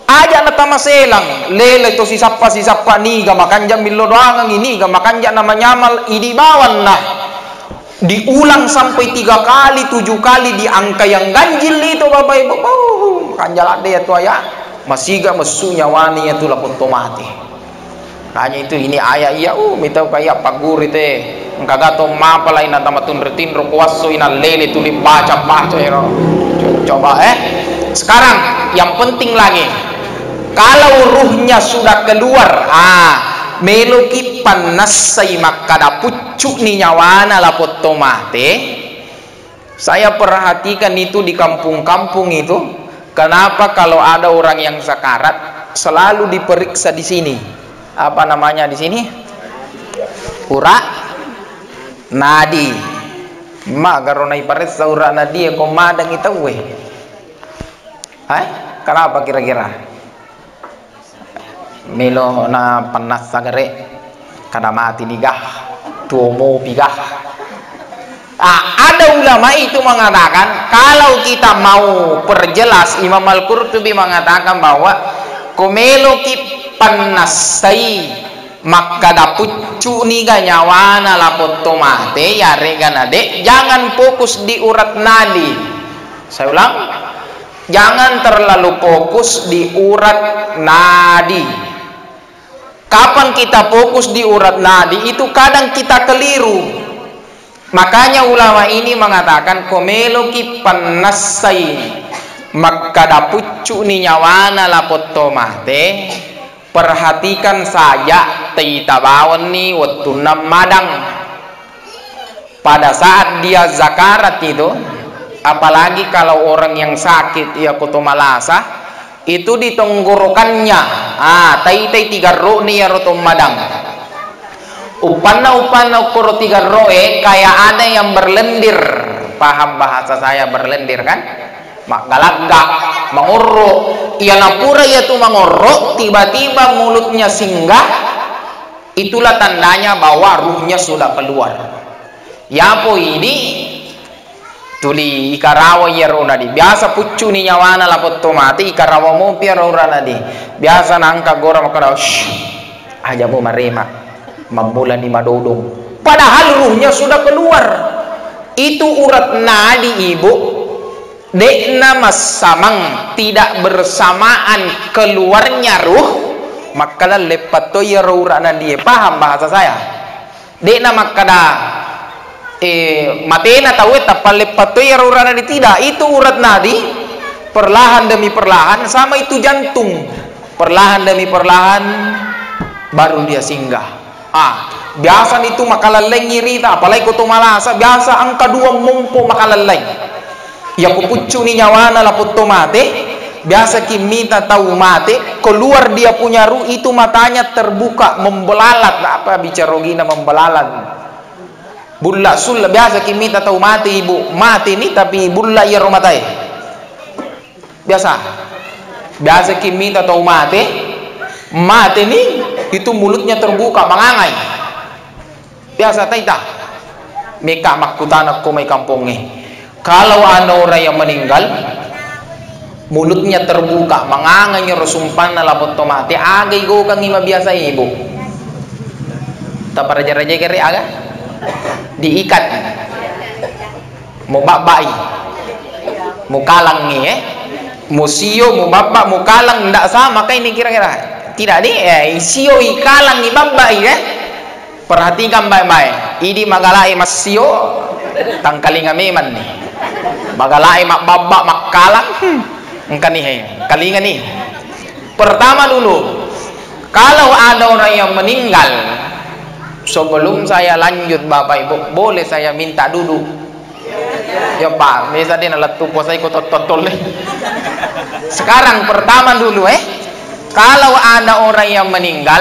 aja na tamaselang lele to si sappa niga makanja millo doangang ini ga makanja nama nyamal idi bawan nah diulang sampai 3 kali 7 kali di angka yang ganjil itu Bapak Ibu. Kanjal ada ya tuh ya masiga mesu nyawani itu lapun tomati. Hanya itu ini ayat iya mitau kayak paguri teh engkaga to mapa lain tamatun retin kuaso ina lele tu dibaca ya. Coba sekarang yang penting lagi kalau ruhnya sudah keluar meloki panasai makada pucuk ni nyawana lapot tomate. Saya perhatikan itu di kampung-kampung itu kenapa kalau ada orang yang sakarat selalu diperiksa di sini. Apa namanya di sini? Urat nadi. Garona ipares urat nadi ko madang itu kenapa kira-kira? Melo na panas sagare kada mati nigah tuomo pigah. Ada ulama itu mengatakan kalau kita mau perjelas Imam Al-Qurtubi mengatakan bahwa komelo ki panasai maka dapucu ni ganyawana lapot tomate ya reganade jangan fokus di urat nadi. Saya ulang, jangan terlalu fokus di urat nadi. Kapan kita fokus di urat nadi itu kadang kita keliru. Makanya ulama ini mengatakan komelo ki panasai maka dapucu ni nyawana lapot tomate. Perhatikan saja teitabawan ni waktu madang pada saat dia zakarat itu, apalagi kalau orang yang sakit ya kotomalasa itu di tenggorokannya tai 3 ro ni ya rotom madang upana koro 3 ro kayak ada yang berlendir. Paham bahasa saya berlendir kan? Galagak mengorok ia napura ia tuh mengorok tiba-tiba mulutnya singgah, itulah tandanya bahwa ruhnya sudah keluar. Ya po ini tuli ikarawa ya ronadi biasa pucu ni nyawana lapot tomati ikarawa mo pia ronadi biasa nangka gora makara aja mo marema mamulan ni madodong padahal ruhnya sudah keluar. Itu urat nadi ibu dekna masamang tidak bersamaan keluarnya ruh, maka lepat to ya urana dia. Paham bahasa saya? Dekna makada matena tahu tapal lepat to ya urana di tidak. Itu urat nadi perlahan demi perlahan, sama itu jantung, perlahan demi perlahan baru dia singgah. Biasa itu makalalay ngirita, apalagi ko tumalasa, biasa angka 2 mumpo makalalay. Ya kupucu ni nyawana lapot tomate, biasa kimita tahu mate, keluar dia punya ruh itu matanya terbuka, membelalat. Apa bicara gina membelalat? Bulla sul biasa kimita tahu mate ibu, mate ini tapi bulla ya romatai. Biasa kimita tahu mate ini itu mulutnya terbuka mengangai. Biasa taita meka makutanak ko may kampungnya. Kalau ada orang yang meninggal mulutnya terbuka mengangai resumpan na lapot tomate, agay go kang ima biasa ibu. Tapar raja-raja kiri aga diikat mo babai mo kalang ni mo siyo mo baba mo kalang ndak sama kay ni kira-kira. Tidak ni siyo ikalang ni babai perhatikan baik-baik. Idi magalai mas siyo tangkalinga meman ni magalai mak baba mak kalang engkan ni kalinga ni. Pertama dulu, kalau ada orang yang meninggal, sebelum saya lanjut Bapak Ibu, boleh saya minta duduk? Ya Pak, misalnya alat tupo saya ikut totol. Sekarang pertama dulu kalau ada orang yang meninggal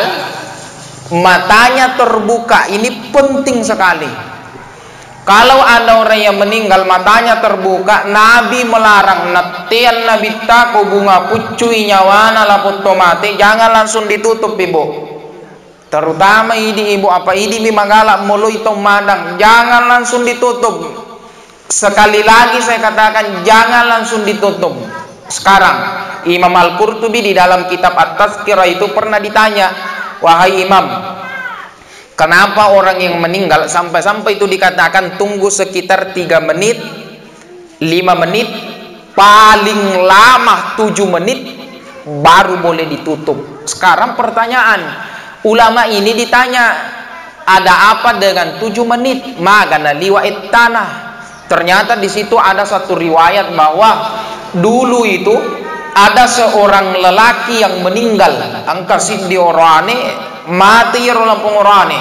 matanya terbuka, ini penting sekali. Kalau ada orang yang meninggal matanya terbuka, Nabi melarang natian Nabi tako bunga pucui nyawana laput tomate, jangan langsung ditutup ibu. Terutama idi ibu apa idi mi magala muloi tong madang, jangan langsung ditutup. Sekali lagi saya katakan jangan langsung ditutup. Sekarang Imam Al-Qurtubi di dalam kitab At-Tazkirah itu pernah ditanya, wahai Imam, kenapa orang yang meninggal sampai-sampai itu dikatakan tunggu sekitar 3 menit, 5 menit, paling lama 7 menit baru boleh ditutup. Sekarang pertanyaan, ulama ini ditanya, ada apa dengan 7 menit? Magana liwa'it tanah. Ternyata di situ ada satu riwayat bahwa dulu itu ada seorang lelaki yang meninggal, angka siddi orane mati lampung orane.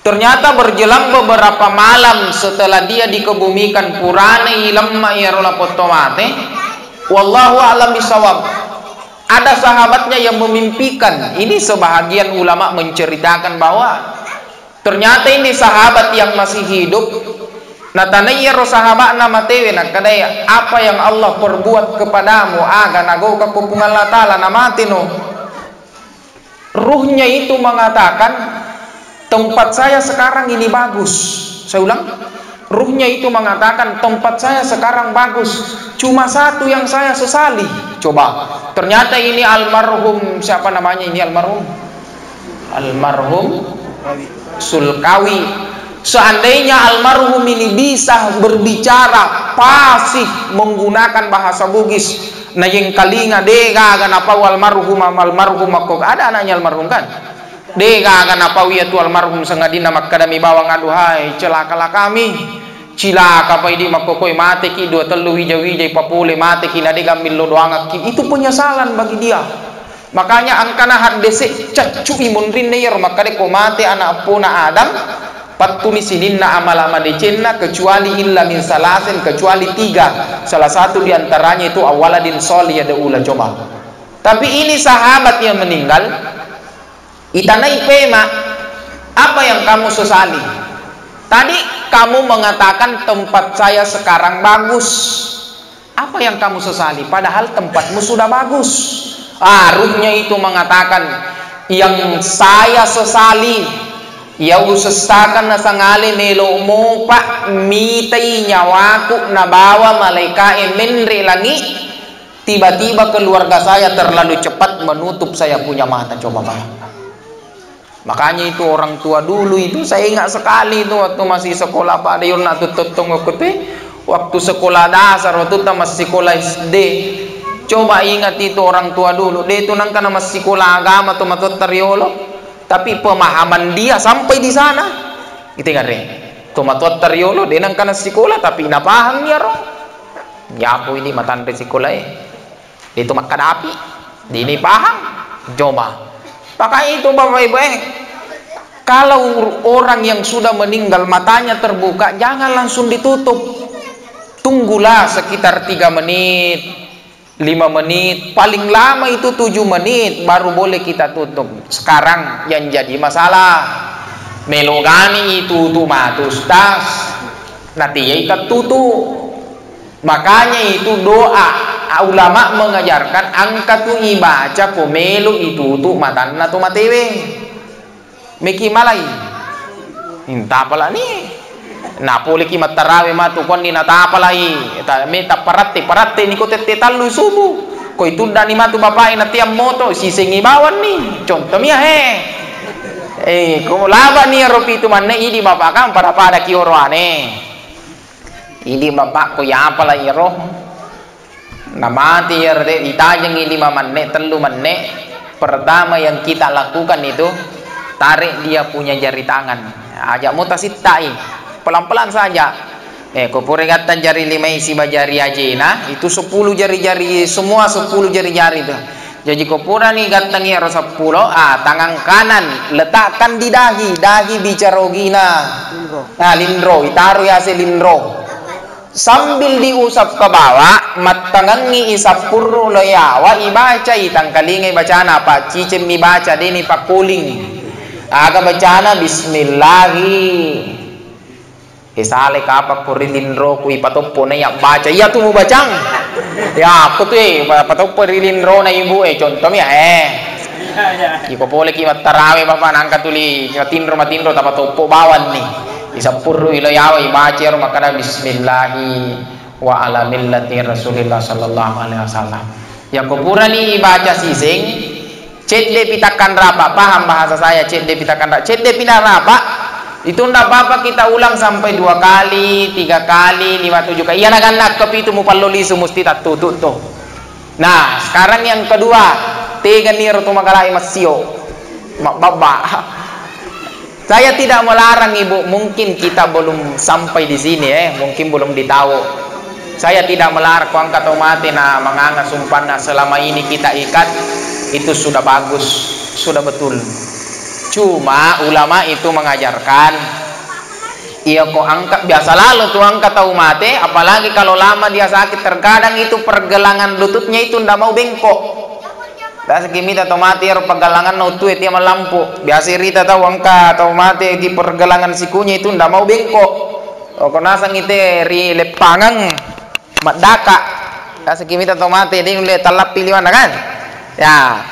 Ternyata berjelang beberapa malam setelah dia dikebumikan purane ilamma yarola potomate, wallahu alam bisawab, ada sahabatnya yang memimpikan. Ini sebahagian ulama menceritakan bahwa ternyata ini sahabat yang masih hidup. Natanayaro sahabat nama tewe nakadaya, apa yang Allah perbuat kepadamu aga nago kakupungan latala namatino. Ruhnya itu mengatakan tempat saya sekarang ini bagus. Saya ulang, ruhnya itu mengatakan tempat saya sekarang bagus, cuma satu yang saya sesali. Coba, ternyata ini almarhum, siapa namanya ini almarhum Sulkawi. Seandainya almarhum ini bisa berbicara fasih menggunakan bahasa Bugis, nah yang kalinga dega ganapa almarhum kok ada anaknya almarhum kan? Dega ganapa wiya tu almarhum sengadina makadami bawang aduhai celakalah kami. Cilaka pa idi makokoy mate ki 2 3 wija papule mate ki nadega millo doanga ki. Itu penyesalan bagi dia. Makanya angkana haddese cacu imun rinneyer makade ko mate anak puna Adam patuni sininna amal-amal decenna kecuali illa min salasin, kecuali 3, salah satu diantaranya itu awaladin solih ada ula. Coba, tapi ini sahabat yang meninggal itanai pema, apa yang kamu sesali? Tadi kamu mengatakan tempat saya sekarang bagus, apa yang kamu sesali? Padahal tempatmu sudah bagus. Ruhnya itu mengatakan yang saya sesali ya usasakan na sangali nilo mo pa mitay nyawaku na bawa malaika minri langi, tiba-tiba keluarga saya terlalu cepat menutup saya punya mata. Coba Pak, Makanya itu orang tua dulu itu saya ingat sekali itu waktu masih sekolah Pak Dayon nak tututong waktu sekolah dasar waktu kita masih sekolah SD. Coba ingat itu orang tua dulu. Dia itu nangkana masih sekolah agama tuh matut teriolo. Tapi pemahaman dia sampai di sana. Gitu kan re. Tuh matut teriolo dia nangkana sekolah tapi ina paham ya roh. Nyapu ini matan di sekolah Dia itu makan api. Dia ini paham. Coba. Makanya itu Bapak Ibu kalau orang yang sudah meninggal matanya terbuka jangan langsung ditutup, tunggulah sekitar 3 menit 5 menit, paling lama itu 7 menit baru boleh kita tutup. Sekarang yang jadi masalah melogani itu matus tas nanti ya ikat tutup. Makanya itu doa ulama mengajarkan angkat tu ibaca pomelo itu tu matanna tu matewe meki malai minta pala ni napoli ki matarawe matu kon ni nata palai ta meta parate ni ko tete talu subuh ko itu dani matu bapak ina tiam moto sisengi bawan ni contoh mia ko laba ni ropi tu manne idi bapak kan pada kioro ane idi bapak ko ya pala iro namati yerde itajeng 5 menit 3 menit. Pertama yang kita lakukan itu tarik dia punya jari tangan, ajak mutasitai pelan-pelan saja. Kau peringatan jari 5 isi jari aja nah itu 10 jari-jari semua 10 jari-jari itu. Jadi kau pura nih gatangi harus 10. Tangan kanan letakkan di dahi bicara gina. Nah lindro itaruh ya lindro. Sambil diusap ke bawah matangangi isap purro loyawa ibaca itang kalingai bacana pak cicim ibaca dini pak kuling aga bacana bismillahi isale kapak purilindro ku ipatopo na yak baca iya tuh mau bacang ya aku tuh patoppo rilindro na ibu contoh ya iko boleh kimat tarawe bapak nangka tuli matindro tapatopo bawan nih isapurru ilayawa ibaca makana bismillahi wa ala millati rasulillah sallallahu alaihi wasallam yang kupura ni ibaca sising cedde pitakan rapa paham bahasa saya cedde pitakan rapa cedde pindah rapa itu ndak apa-apa kita ulang sampai 2 kali 3 kali 5 7 kali iya naganak kepi itu mupalloli mesti tak tutut tuh. Nah sekarang yang kedua tega niro tumagalai masio mak baba. Saya tidak melarang ibu, mungkin kita belum sampai di sini mungkin belum ditahu. Saya tidak melarang kau angkat mati na manganga sumpana selama ini kita ikat itu sudah bagus, sudah betul. Cuma ulama itu mengajarkan iya kau angkat biasa lalu tuh angkat tahu mati, apalagi kalau lama dia sakit terkadang itu pergelangan lututnya itu ndak mau bengkok. Biasa kita tahu mati pergelangan nautu itu yang lampu. Biasa rita tahu angka tahu mati di pergelangan sikunya itu ndak mau bengkok. Kau nasang itu ri lepangang madaka. Biasa kita tahu mati dia mulai talap pilihan kan? Ya.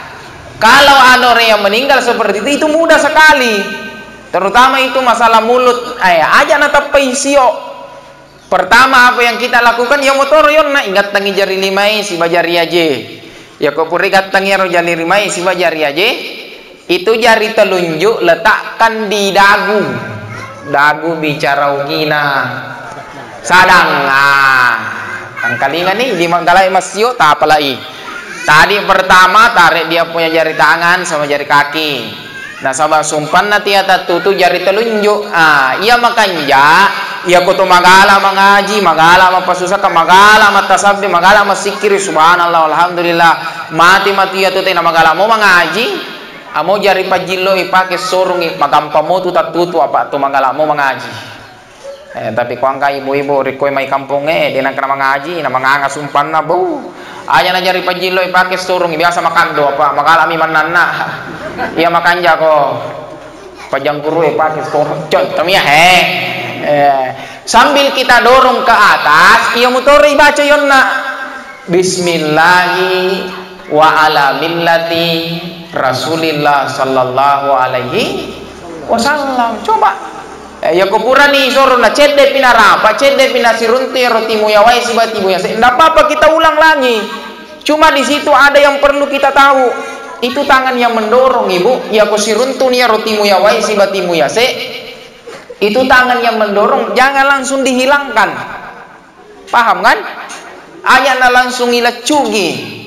Kalau ada orang yang meninggal seperti itu mudah sekali. Terutama itu masalah mulut. Aja natap paisio. Pertama apa yang kita lakukan ya motor yon na ingat tangi jari 5 si bajari aja. Ya kau purigat tangiro jari 5 si jari aja itu jari telunjuk letakkan di dagu bicara ugina sadang tangkalingan nih di manggalai masio tak apalagi tadi pertama tarik dia punya jari tangan sama jari kaki nah sama sumpan nanti atas tutu jari telunjuk iya makanya iya kutu magala mengaji magala mapasusaka magala matasabbi magala masikir subhanallah alhamdulillah mati ya tuh tena magala mau mengaji mau jari pajilo ipake sorong magampa mo tu tatutu apa tu magala mau mengaji tapi kau angka ibu-ibu rikoi mai kampung dia nak kena mengaji na manganga sumpan na bu aja na jari pajilo ipake sorong biasa makan do apa magala mi manana iya makanja ko pajang guru pakai sorong contoh ya sambil kita dorong ke atas iya motor baca yonna bismillahi wa ala millati rasulillah sallallahu alaihi wasallam coba ya kupura nih soro na cede pinarapa cede pinasirunti rotimu ya wai sibatimu ya ndak apa-apa kita ulang lagi cuma di situ ada yang perlu kita tahu Itu tangan yang mendorong, Ibu. Ya ko siruntun ya rotimu ya wai si batimu ya se. Itu tangan yang mendorong, jangan langsung dihilangkan. Paham kan? Ayana langsung ilacugi.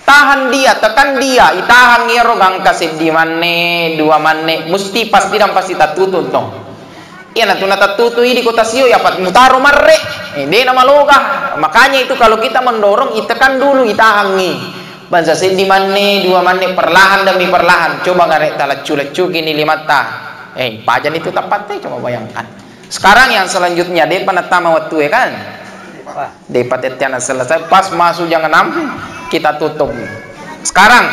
Tahan dia, tekan dia, itahan ngero gangkasin di manne, 2 manne, mesti pasti dan pasti tatutun tong. Iya nanti tatutu ini kota sio ya pat mutaro marre. Ini nama loga. Makanya itu kalau kita mendorong, itekan dulu, itahan nih. Bansa di manne, 2 manne, perlahan demi perlahan. Coba ngarek talacu-lacu gini 5 tah. Pajan itu tepat deh, coba bayangkan. Sekarang yang selanjutnya dia panatama waktu ya kan? Dia patetnya selesai, pas masuk jangan 6 kita tutup. Sekarang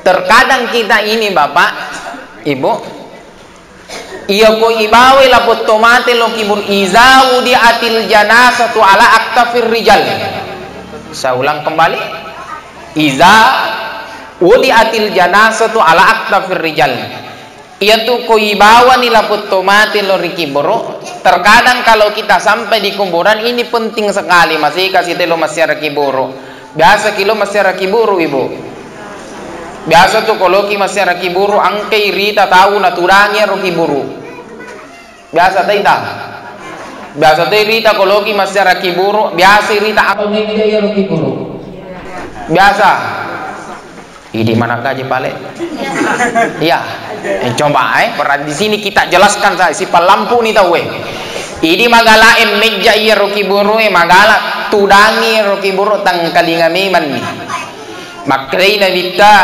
terkadang kita ini Bapak Ibu, iya ko ibawe lapot tomate lo kibur izawu di atil janazatu ala aktafir rijal. Saya ulang kembali, iza wudi atil janazatu ala aktafir rijal. Iya tuh ko ibawa ni lapot tomate lo rikiburo. Terkadang kalau kita sampai di kuburan ini penting sekali, masih kasih telo masih rakiburo. Biasa kilo masih rakiburo Ibu. Biasa tuh kalau ki masih rakiburo angkai rita tahu naturangnya rakiburo. Biasa taita. Biasa tuh rita kalau ki masih rakiburo, biasa rita atau ini dia rakiburo. Biasa. Ini mana gaji pale? Iya. Coba peran di sini kita jelaskan saya si lampu nih tahu Ini magala meja iya rakiburo magala tudangi rakiburo tang kalinga meman nih. Makrai nabita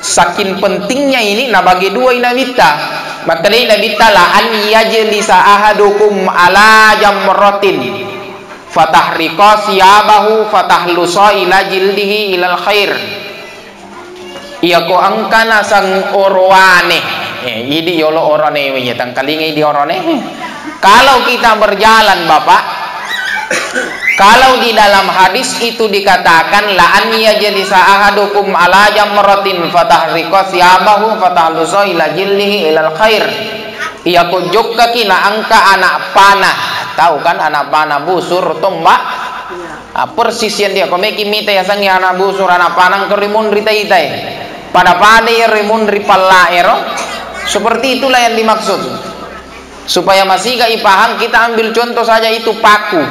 saking pentingnya ini nabagi 2 nabita. Makrai nabita la an yajlisa ahadukum ala jamratin fatahriqa siyabahu fatahlusa ila jildihi ilal khair. Iya ko angkana sang orwane. Ini yolo orane ya tang kalinga di orane. Kalau kita berjalan Bapak, kalau di dalam hadis itu dikatakan la an yajlisa ahadukum ala jamratin fatahriqa siyabahu fatahlusa ila jildihi ilal khair. Iya ko jok kaki na angka anak panah. Tahu kan anak panah busur tombak? Persis yang dia komeki mita yang sangi anak busur anak panang kerimun ritai-tai. Pada ya rimun ripalaero. Seperti itulah yang dimaksud. Supaya masih gak paham, kita ambil contoh saja itu paku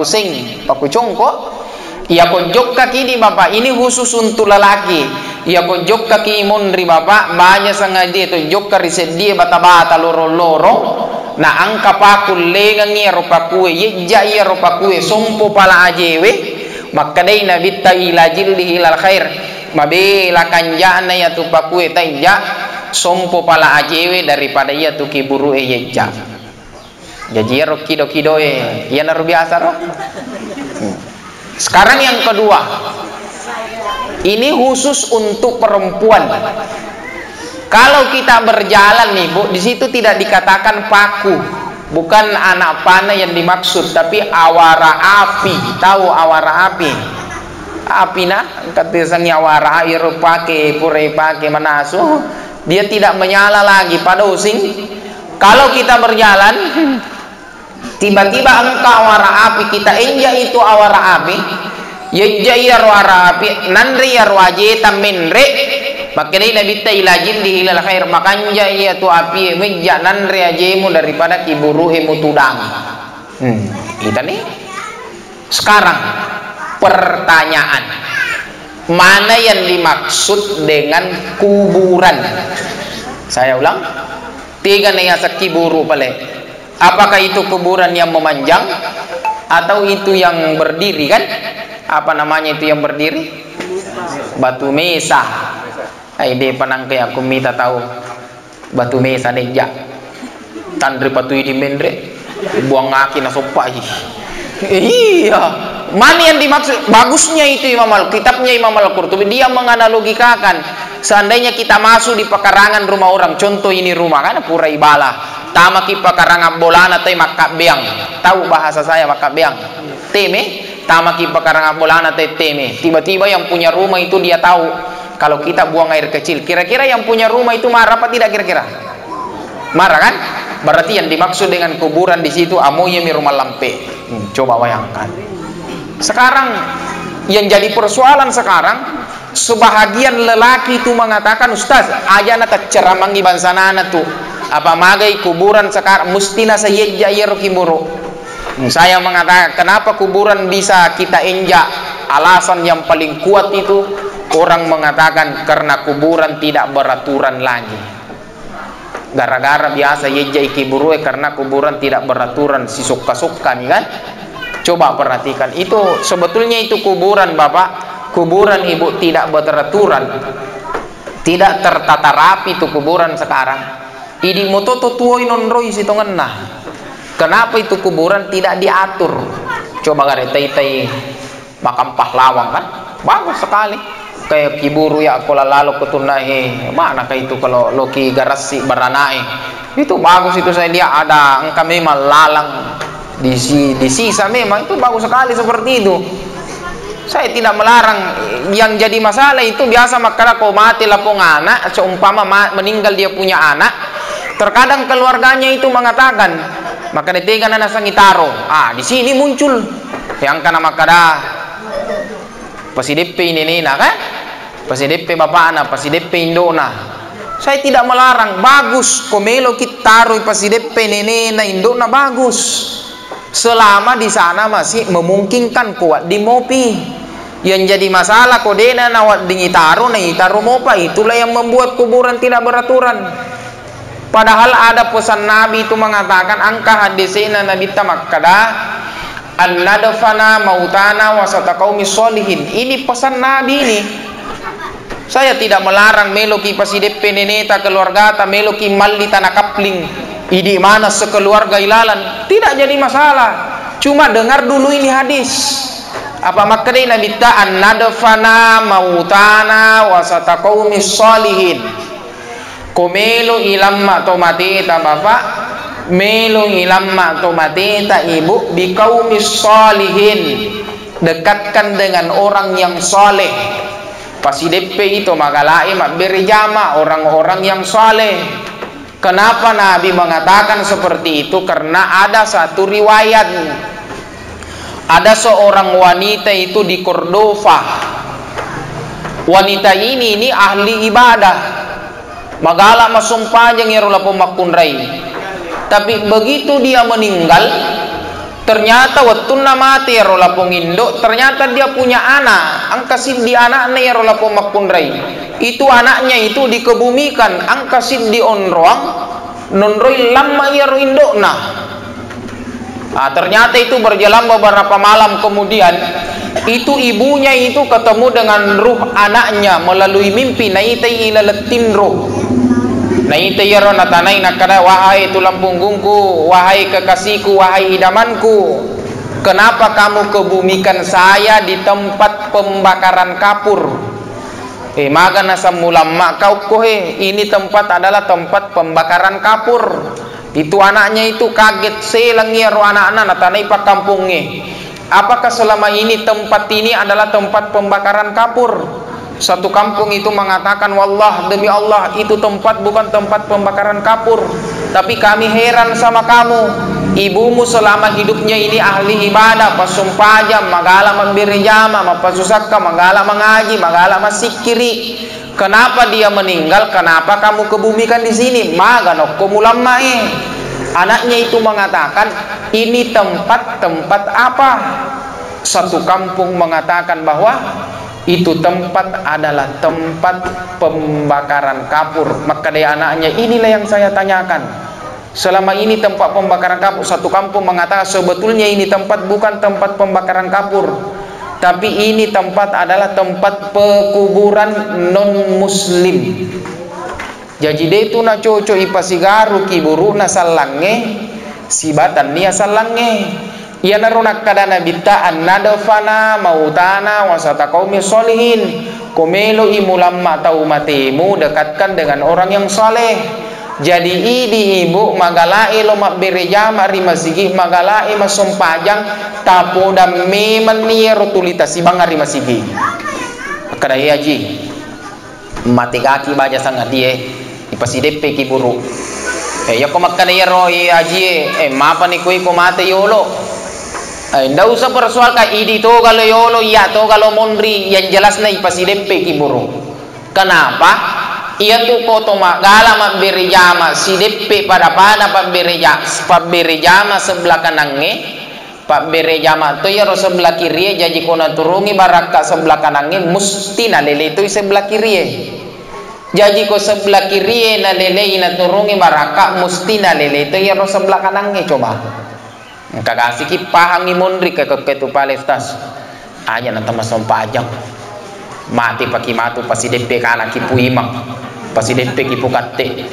sing, paku congkok. Ya pojok kaki di Bapak, ini khusus untuk lelaki. Ya pojok kaki imundri Bapak, banyak sengaja itu jok kariset dia bata-bata loro-loro. Nah angka paku lengang ya ropakue, yeja ya ropakue, sompo pala ajewe. Maka dai nabita ila jildihi ilal khair. Mabela kanjana ya tu pakue taija sompo pala ajewe daripada ia tu kiburu yeja. Jadi ya kido-kido ya naru biasa roh. Sekarang yang kedua, ini khusus untuk perempuan. Kalau kita berjalan nih Bu, di situ tidak dikatakan paku, bukan anak panah yang dimaksud, tapi awara api. Tahu awara api? Api nah, katisangnya awara air pakai pure pakai manasu, dia tidak menyala lagi pada using. Kalau kita berjalan, tiba-tiba engkau awara api kita injak itu awara api, ya iya awara api, nandri ya waje taminre. Makanya Nabi tailajin di hilal khair, makanya iya tu api menjak nandri ajemu daripada kiburu emutudang. Kita nih. Sekarang pertanyaan, mana yang dimaksud dengan kuburan? Saya ulang, 3 nih asak kiburu pale. Apakah itu kuburan yang memanjang atau itu yang berdiri kan? Apa namanya itu yang berdiri? Batu mesa. Ide panang kayak aku minta tahu batu mesa deja. Tandri patu di mendre buang ngaki nasopai. Iya, mana yang dimaksud? Bagusnya itu kitabnya Imam Al-Qurtubi, dia menganalogikakan seandainya kita masuk di pekarangan rumah orang, contoh ini rumah kan pura ibala, tamaki pekarangan bolana teh makabeang, tahu bahasa saya makabeang, teme, tamaki pekarangan bolana teh teme, tiba-tiba yang punya rumah itu dia tahu kalau kita buang air kecil, kira-kira yang punya rumah itu marah apa tidak kira-kira? Marah kan? Berarti yang dimaksud dengan kuburan di situ amoye mi rumah lampe. Coba bayangkan. Sekarang yang jadi persoalan sekarang, sebahagian lelaki itu mengatakan, Ustaz, aja nak ceramangi bangsa nana tuh apa magai kuburan sekarang mustina saya jayar kiburu. Saya mengatakan, kenapa kuburan bisa kita injak? Alasan yang paling kuat itu orang mengatakan karena kuburan tidak beraturan lagi. Gara-gara biasa yejai kiburu karena kuburan tidak beraturan, si suka-suka nih kan. Coba perhatikan, itu sebetulnya itu kuburan Bapak, kuburan Ibu tidak beraturan, tidak tertata rapi itu kuburan sekarang. Idi mototo tuoi nonroi si tongenna. Kenapa itu kuburan tidak diatur? Coba gare tai makam pahlawan kan, bagus sekali. Kayak kiburu ya kola lalu ketunahe, mana kayak itu kalau loki garasi beranai. Itu bagus itu saya lihat ada angka memang lalang di sisa memang itu bagus sekali seperti itu. Saya tidak melarang. Yang jadi masalah itu biasa makanya kau mati lapong anak, seumpama meninggal dia punya anak, terkadang keluarganya itu mengatakan, maka ditegan anak sangitaro. Di sini muncul yang kana makada pasidepe ini nah kan? Pasidepe bapak anak, pasidepe indona. Saya tidak melarang, bagus komelo kitaro pasidepe nene indona bagus. Selama di sana masih memungkinkan kuat di mopi. Yang jadi masalah kodena nawat dingitaro mopa, itulah yang membuat kuburan tidak beraturan. Padahal ada pesan Nabi itu mengatakan angka hadisina Nabi tamakkada an-nadfana mautana wasata qaumi sholihin. Ini pesan Nabi ini. Saya tidak melarang meloki pasidepe neneta keluarga ta meloki malli tanah kapling. Idi mana sekeluarga ilalan, tidak jadi masalah. Cuma dengar dulu ini hadis. Apa maknanya Nabi ta an-nadfana mautana wasata qaumi sholihin. Komelo ilamma tomateta bapak, melo ilamma tomateta ibu, bi qaumis sholihin, dekatkan dengan orang yang soleh. Pasidepe itu magalai mak berjama orang-orang yang soleh. Kenapa Nabi mengatakan seperti itu? Karena ada satu riwayat, ada seorang wanita itu di Cordova. Wanita ini ahli ibadah, magala masumpajang yarola pumakunray. Tapi begitu dia meninggal, ternyata waktu mati yarola pungindo, ternyata dia punya anak. Ang kasih di anaknya yarola pumakunray. Itu anaknya itu dikebumikan. Ang kasih di onroang, nonroy lama yaro indokna. Ternyata itu berjalan beberapa malam kemudian, itu ibunya itu ketemu dengan ruh anaknya melalui mimpi. Naitai ilaletin ruh. Naitai yaro natanay nakada, wahai tulang punggungku, wahai kekasihku, wahai idamanku, kenapa kamu kebumikan saya di tempat pembakaran kapur? Maka nasa mulamma kau kohe, ini tempat adalah tempat pembakaran kapur. Itu anaknya itu kaget, selang yaro anak-anak natanay pak kampungnya. Apakah selama ini tempat ini adalah tempat pembakaran kapur? Satu kampung itu mengatakan, wallah demi Allah itu tempat bukan tempat pembakaran kapur. Tapi kami heran sama kamu, ibumu selama hidupnya ini ahli ibadah, pasumpajam, magala membirjama, mapasusaka, magala mengaji, magala masikiri. Kenapa dia meninggal? Kenapa kamu kebumikan di sini? Magano kumulamai. Anaknya itu mengatakan, ini tempat apa? Satu kampung mengatakan bahwa itu tempat adalah tempat pembakaran kapur. Maka dari anaknya, inilah yang saya tanyakan. Selama ini tempat pembakaran kapur. Satu kampung mengatakan sebetulnya ini tempat bukan tempat pembakaran kapur, tapi ini tempat adalah tempat pekuburan non muslim. Jadi dia itu na coco ipasigaru kiburu na salange sibatan nia salange. Ia narunak kadana bitta an-nadfana mautana wasata qaumi sholihin. Komelo imulamma tau matemu, dekatkan dengan orang yang soleh. Jadi idi ibu magalai lo mak berejama rimasigi magalai masumpajang tapoda meman niya rotulita si bang rimasigi. Kada haji mati kaki baja sangat dia ipasidepe kiburu. Ya ko makkana yaro haji mapa ni kuy ko mate yolo. Ndak usah persoal ka idi to kalau yolo iya to kalau mondri, yang jelas na ipasidempe kiburu. Kenapa? Ia tu koto magala mabirejama sideppe pada pabirejama sebelah kanange, pabirejama to yaro sebelah kiri jadi kona turungi baraka sebelah kanange musti na lele itu sebelah kiri. Jadi ko sebelah kiri na lele na turungi baraka musti na lele itu yaro sebelah kanange coba. Kakasih ki pahangi mondri ke tu palestas aja nanti masuk pajak mati paki matu pasti depe kana kipu imang pasti depe kipu katte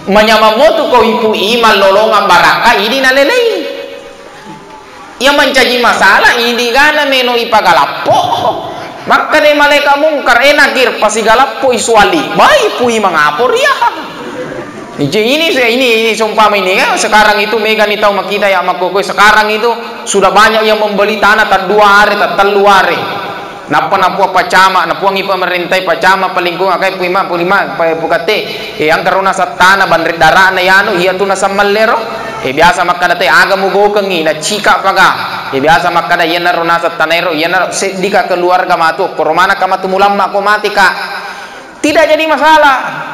menyamamotu ko ipu iman lolongan baraka ini na lelei yang mencaji masalah ini gana meno ipagalapo maka de malaikat mungkar enakir pasti galapo iswali baik ipu imang apor ya. Ini sumpah ini ya, sekarang itu mega nih tahu makita ya makokoi sekarang itu sudah banyak yang membeli tanah tak 2 hari tak 3 hari. Napa pacama, napuangi pemerintah pacama pelingkungan kayak puima pukate yang karena satana bandrit darah na yano iya tu nasa malero biasa makada te aga mugo kengi na cika paga biasa makada yana rona satanero yana sedika keluarga matu koromana kama tumulam mako mati ka tidak jadi masalah.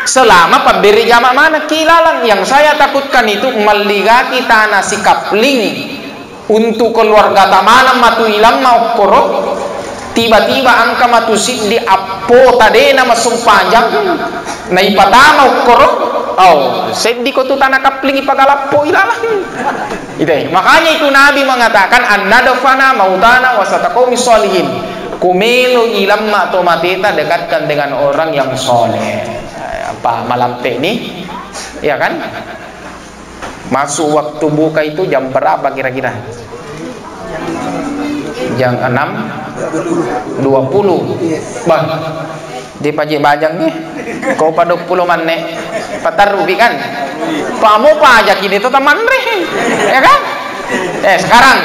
Selama pemberi jama mana kilalang. Yang saya takutkan itu meligati tanah si kapling untuk keluarga tamana matu ilang mau korok tiba-tiba angka matu sik di apo tade nama sumpajang na ipatama korok sedih ko tu tanah kapling ipagalapo ilalang itu makanya itu Nabi mengatakan an-nadfana mautana wasataqomi sholihin kumelo ilam atau mateta dekatkan dengan orang yang soleh. Apa malampe ini ya kan masuk waktu buka itu jam berapa kira-kira jam 6.20 bang di pajak bajang nih kau pada 20 manne patarubi kan kamu pajak ini tuh teman reh ya kan sekarang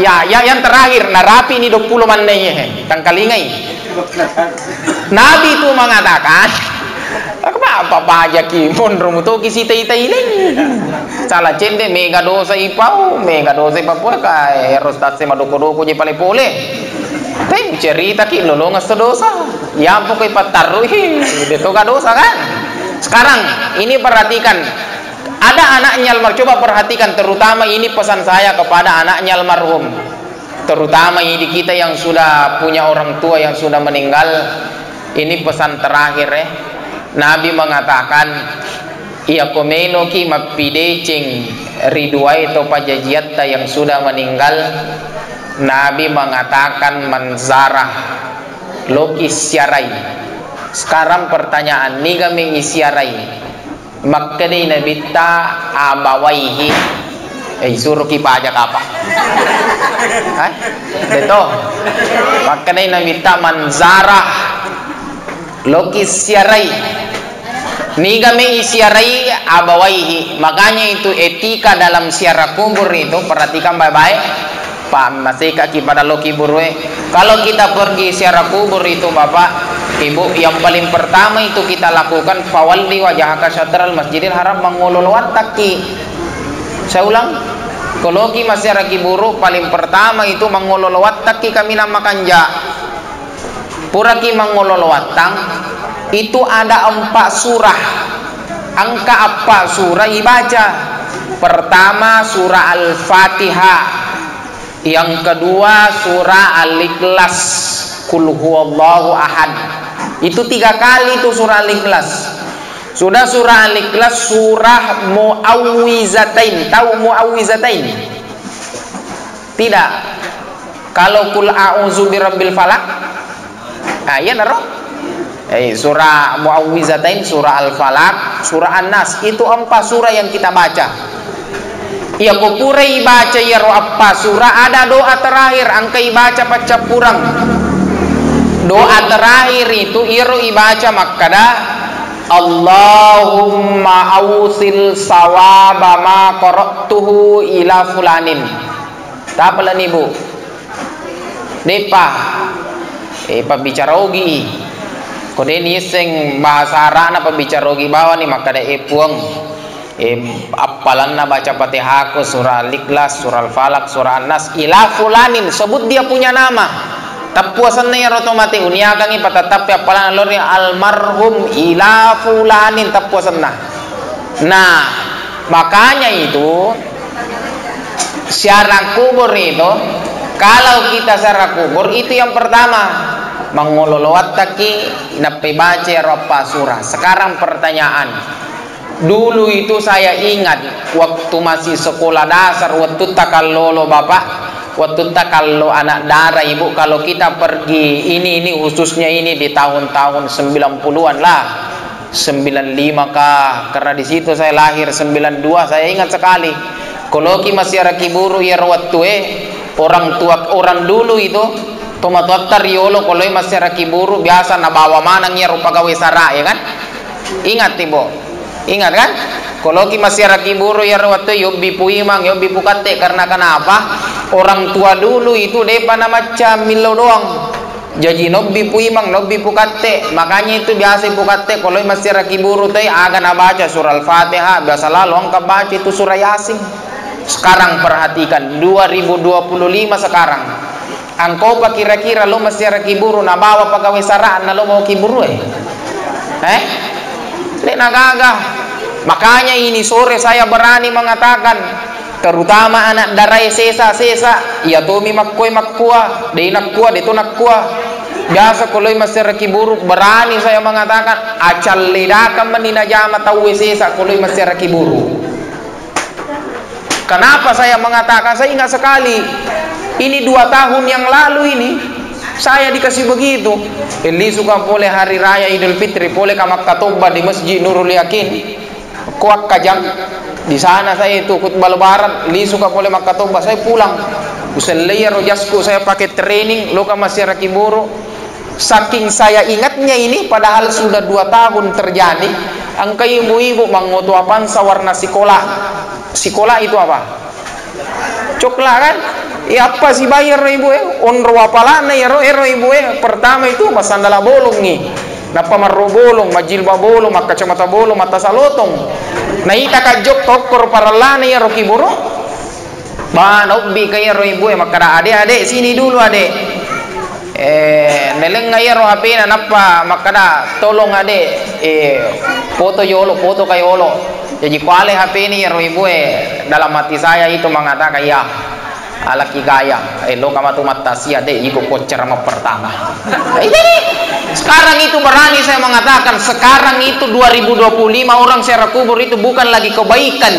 ya yang terakhir narapi ini 20 manne tangkalingai Nabi itu mengatakan apa pajak kipon rumuto kisita ini salah cende mega dosa ipau kaya erostat se madoko-doko je pale pole tapi cerita ki lolongas dosa ya pokoknya patarui itu gak dosa kan. Sekarang ini perhatikan ada anaknya almarhum, coba perhatikan terutama ini pesan saya kepada anaknya almarhum, terutama ini kita yang sudah punya orang tua yang sudah meninggal. Ini pesan terakhir Nabi mengatakan ia komeno ki mapidecing ridwai to pajajiatta yang sudah meninggal. Nabi mengatakan manzarah lokis siarai. Sekarang pertanyaan ni kami isiarai makkani nabita abawaihi suruh ki pajak apa itu makkani nabita manzarah lokis siarai ni kami isiarai abawaihi. Makanya itu etika dalam siara kubur itu perhatikan baik-baik Pak masih kaki pada loki burwe. Kalau kita pergi siara kubur itu Bapak Ibu, yang paling pertama itu kita lakukan fawalli wajhaka syatral masjidil haram mangululwat taki. Saya ulang, kalau ki masyarakat buru paling pertama itu mangululwat taki kami namakan ja puraki mangululwatang itu ada 4 surah. Angka apa surah dibaca? Pertama surah Al-Fatihah, yang kedua surah Al-Ikhlas, Qul huwallahu ahad. Itu 3 kali itu surah Al-Ikhlas. Sudah surah Al-Ikhlas, surah Muawwizatain. Tahu Muawwizatain? Tidak. Kalau Qul a'udzu birabbil falaq, ya naro. Surah Muawwizatain, surah Al-Falaq, surah An-Nas. Itu 4 surah yang kita baca. Ya kupurai baca ya apa surah. Ada doa terakhir angka ibaca pacap kurang. Doa terakhir itu iru ibaca makada Allahumma awsil sawaba ma qara'tuhu ila fulanin. Tapalan ibu depa pabicara ogi kode ni sing bahasa Arab na pabicara ogi bawa ni makada epuang apalan na baca Fatihah ko, surah Al-Ikhlas, surah Al-Falaq, surah An-Nas, ila fulanin, sebut dia punya nama. Tapuasan na yaro tomate uniagang ipatatap ya apalan alori almarhum ila fulanin, tapuasan na. Nah, makanya itu syarat kubur itu, kalau kita syarat kubur itu yang pertama mangololowat taki nape baca ropa surah. Sekarang pertanyaan, dulu itu saya ingat waktu masih sekolah dasar, waktu takallolo bapak, waktu takallolo anak darah ibu, kalau kita pergi ini khususnya ini di tahun-tahun 90-an lah, 95 kah, karena di situ saya lahir 92, saya ingat sekali. Kalau ki masih rakiburu ya waktu orang tua orang dulu itu tomatuatar riolo, kalau masih rakiburu biasa na bawa manang ya rupa gawe sara, ya kan? Ingat ibu. Ingat kan? Kalau kita masih rakiburu ya waktu yobi puimang yobi pukate, karena kenapa? Orang tua dulu itu depa na macam milo doang. Jadi nobi puimang nobi pukate, makanya itu biasa pukate kalau masih rakiburu teh aga na baca surah Al-Fatihah, biasa lalu angka baca itu surah Yasin. Sekarang perhatikan 2025 sekarang. Angkau pa kira-kira lo masih rakiburu na bawa pagawe saraan na lo mau kiburu nagagah. Makanya ini sore saya berani mengatakan, terutama anak darai sesa ya tomi makkoi makkua de nakua de to nakua biasa kalau masih rakiburu, berani saya mengatakan acal lidaka menina jama tahu sesa kalau masih rakiburu. Kenapa saya mengatakan? Saya ingat sekali ini 2 tahun yang lalu ini saya dikasih begitu. Eli suka boleh hari raya Idul Fitri, boleh kamak katoba di Masjid Nurul Yakin. Kuak kajang di sana saya itu khutbah lebaran. Eli suka boleh makatoba, saya pulang. Uselaya rojasku saya pakai training lo masih rakiburu. Saking saya ingatnya ini, padahal sudah 2 tahun terjadi. Angka ibu-ibu mangoto apaan sawarna sikola. Sikola itu apa? Coklat kan? Apa sih bayar ibu onro apalana ya ro ibu pertama itu masandala bolong nih, napa marro bolong, majilba bolong, kacamata bolong, mata salotong, naita kajok tokor paralana ya ro kiburu, ba nobi kaya ro ibu makada ade sini dulu ade, neleng ya ro HP na napa makada tolong ade foto kayolo, jadi kuale HP ini ya ro ibu dalam hati saya itu mengatakan ya alaki gaya lo kamatu matasia deh ibu ceramah pertama. Ini sekarang itu berani saya mengatakan, sekarang itu 2025 orang secara kubur itu bukan lagi kebaikan,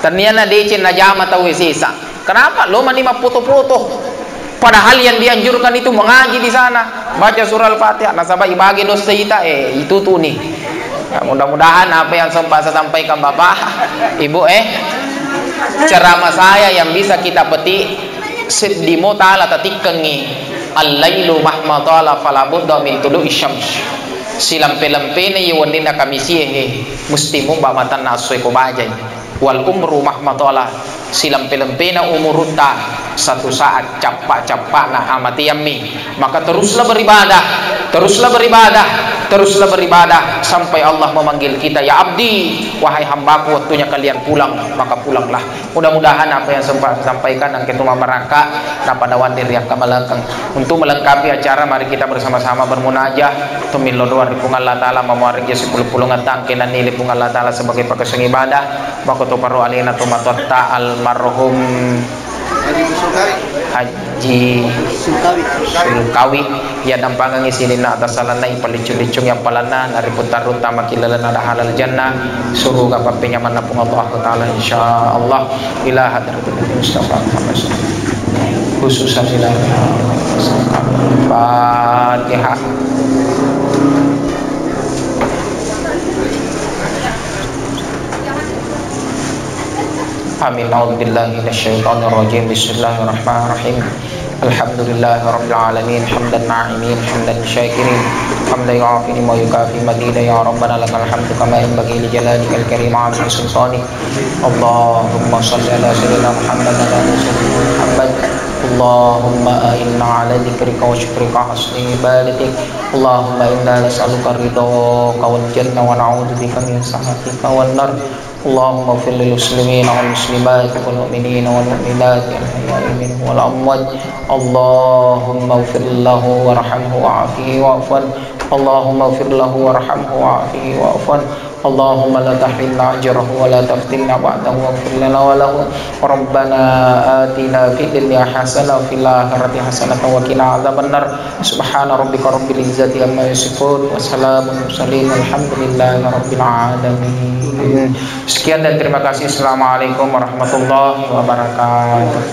ternyata DC najama tahu sisa. Kenapa lo manima foto-foto, padahal yang dianjurkan itu mengaji di sana, baca surah Al-Fatihah, nasabah ibagi dosa kita itu tuh nih. Ya, mudah-mudahan apa yang sempat saya sampaikan bapak ibu ceramah saya yang bisa kita petik sedimo ta'ala tatikengi al-lailu mahmatala falabudda min tulu'i syams silampe-lampene yewandina kamisihe mustimu bamatan nasoi ko bajai wal umru mahmatala silampe-lampena umurutta satu saat capak-capakna amati yammi. Maka teruslah beribadah sampai Allah memanggil kita, ya abdi, wahai hambaku, waktunya kalian pulang, maka pulanglah. Mudah-mudahan apa yang sempat sampaikan dan kita merangkak dapat dawan diri yang kamalangkang. Untuk melengkapi acara, mari kita bersama-sama bermunajah tumilo doa di pungal Allah Ta'ala memuaring jasa puluh-puluh ngatang kenan nili pungal Allah Ta'ala sebagai pakasang ibadah. Maka tu paru alina tumatotta almarhum Haji Sulkawi ya dampangan isinin na atas salana ipalicung-licung yang palana nari putar-ruta makilalan ada halal jannah suruh gapa penyaman na pung Allah Ta'ala insyaallah ila hadratul Mustafa Muhammad khususan ila Fatihah. Amin. A'udzubillahi minasyaitonirrajim. Bismillahirrahmanirrahim. Alhamdulillahirabbil alamin hamdan na'imin hamdan syakirin hamdan yu'afini wa yukafi madida ya rabbana lakal hamdu kama yanbaghi li jalalikal karim 'azim sultani. Allahumma shalli ala sayyidina Muhammad wa ala sayyidina Muhammad. Allahumma inna ala dzikrika wa syukrika husni ibadatik. Allahumma inna nas'aluka ridhaka wal jannah wa na'udzubika min sakhatika wan nar. اللهم اغفر للمسلمين والمسلمات والمؤمنين والمؤمنات الأحياء منهم والأموات اللهم اغفر له وارحمه وعافه واعف عنه اللهم اغفر له وارحمه وعافه واعف عنه اللهم لا تحرمنا أجره ولا تفتنا بعده واغفر لنا وله ربنا آتنا في الدنيا حسنة وفي الآخرة حسنة وقنا عذاب النار سبحان ربك رب العزة عما يصفون وسلام المرسلين والحمد لله رب العالمين. Sekian dan terima kasih. Assalamualaikum warahmatullahi wabarakatuh.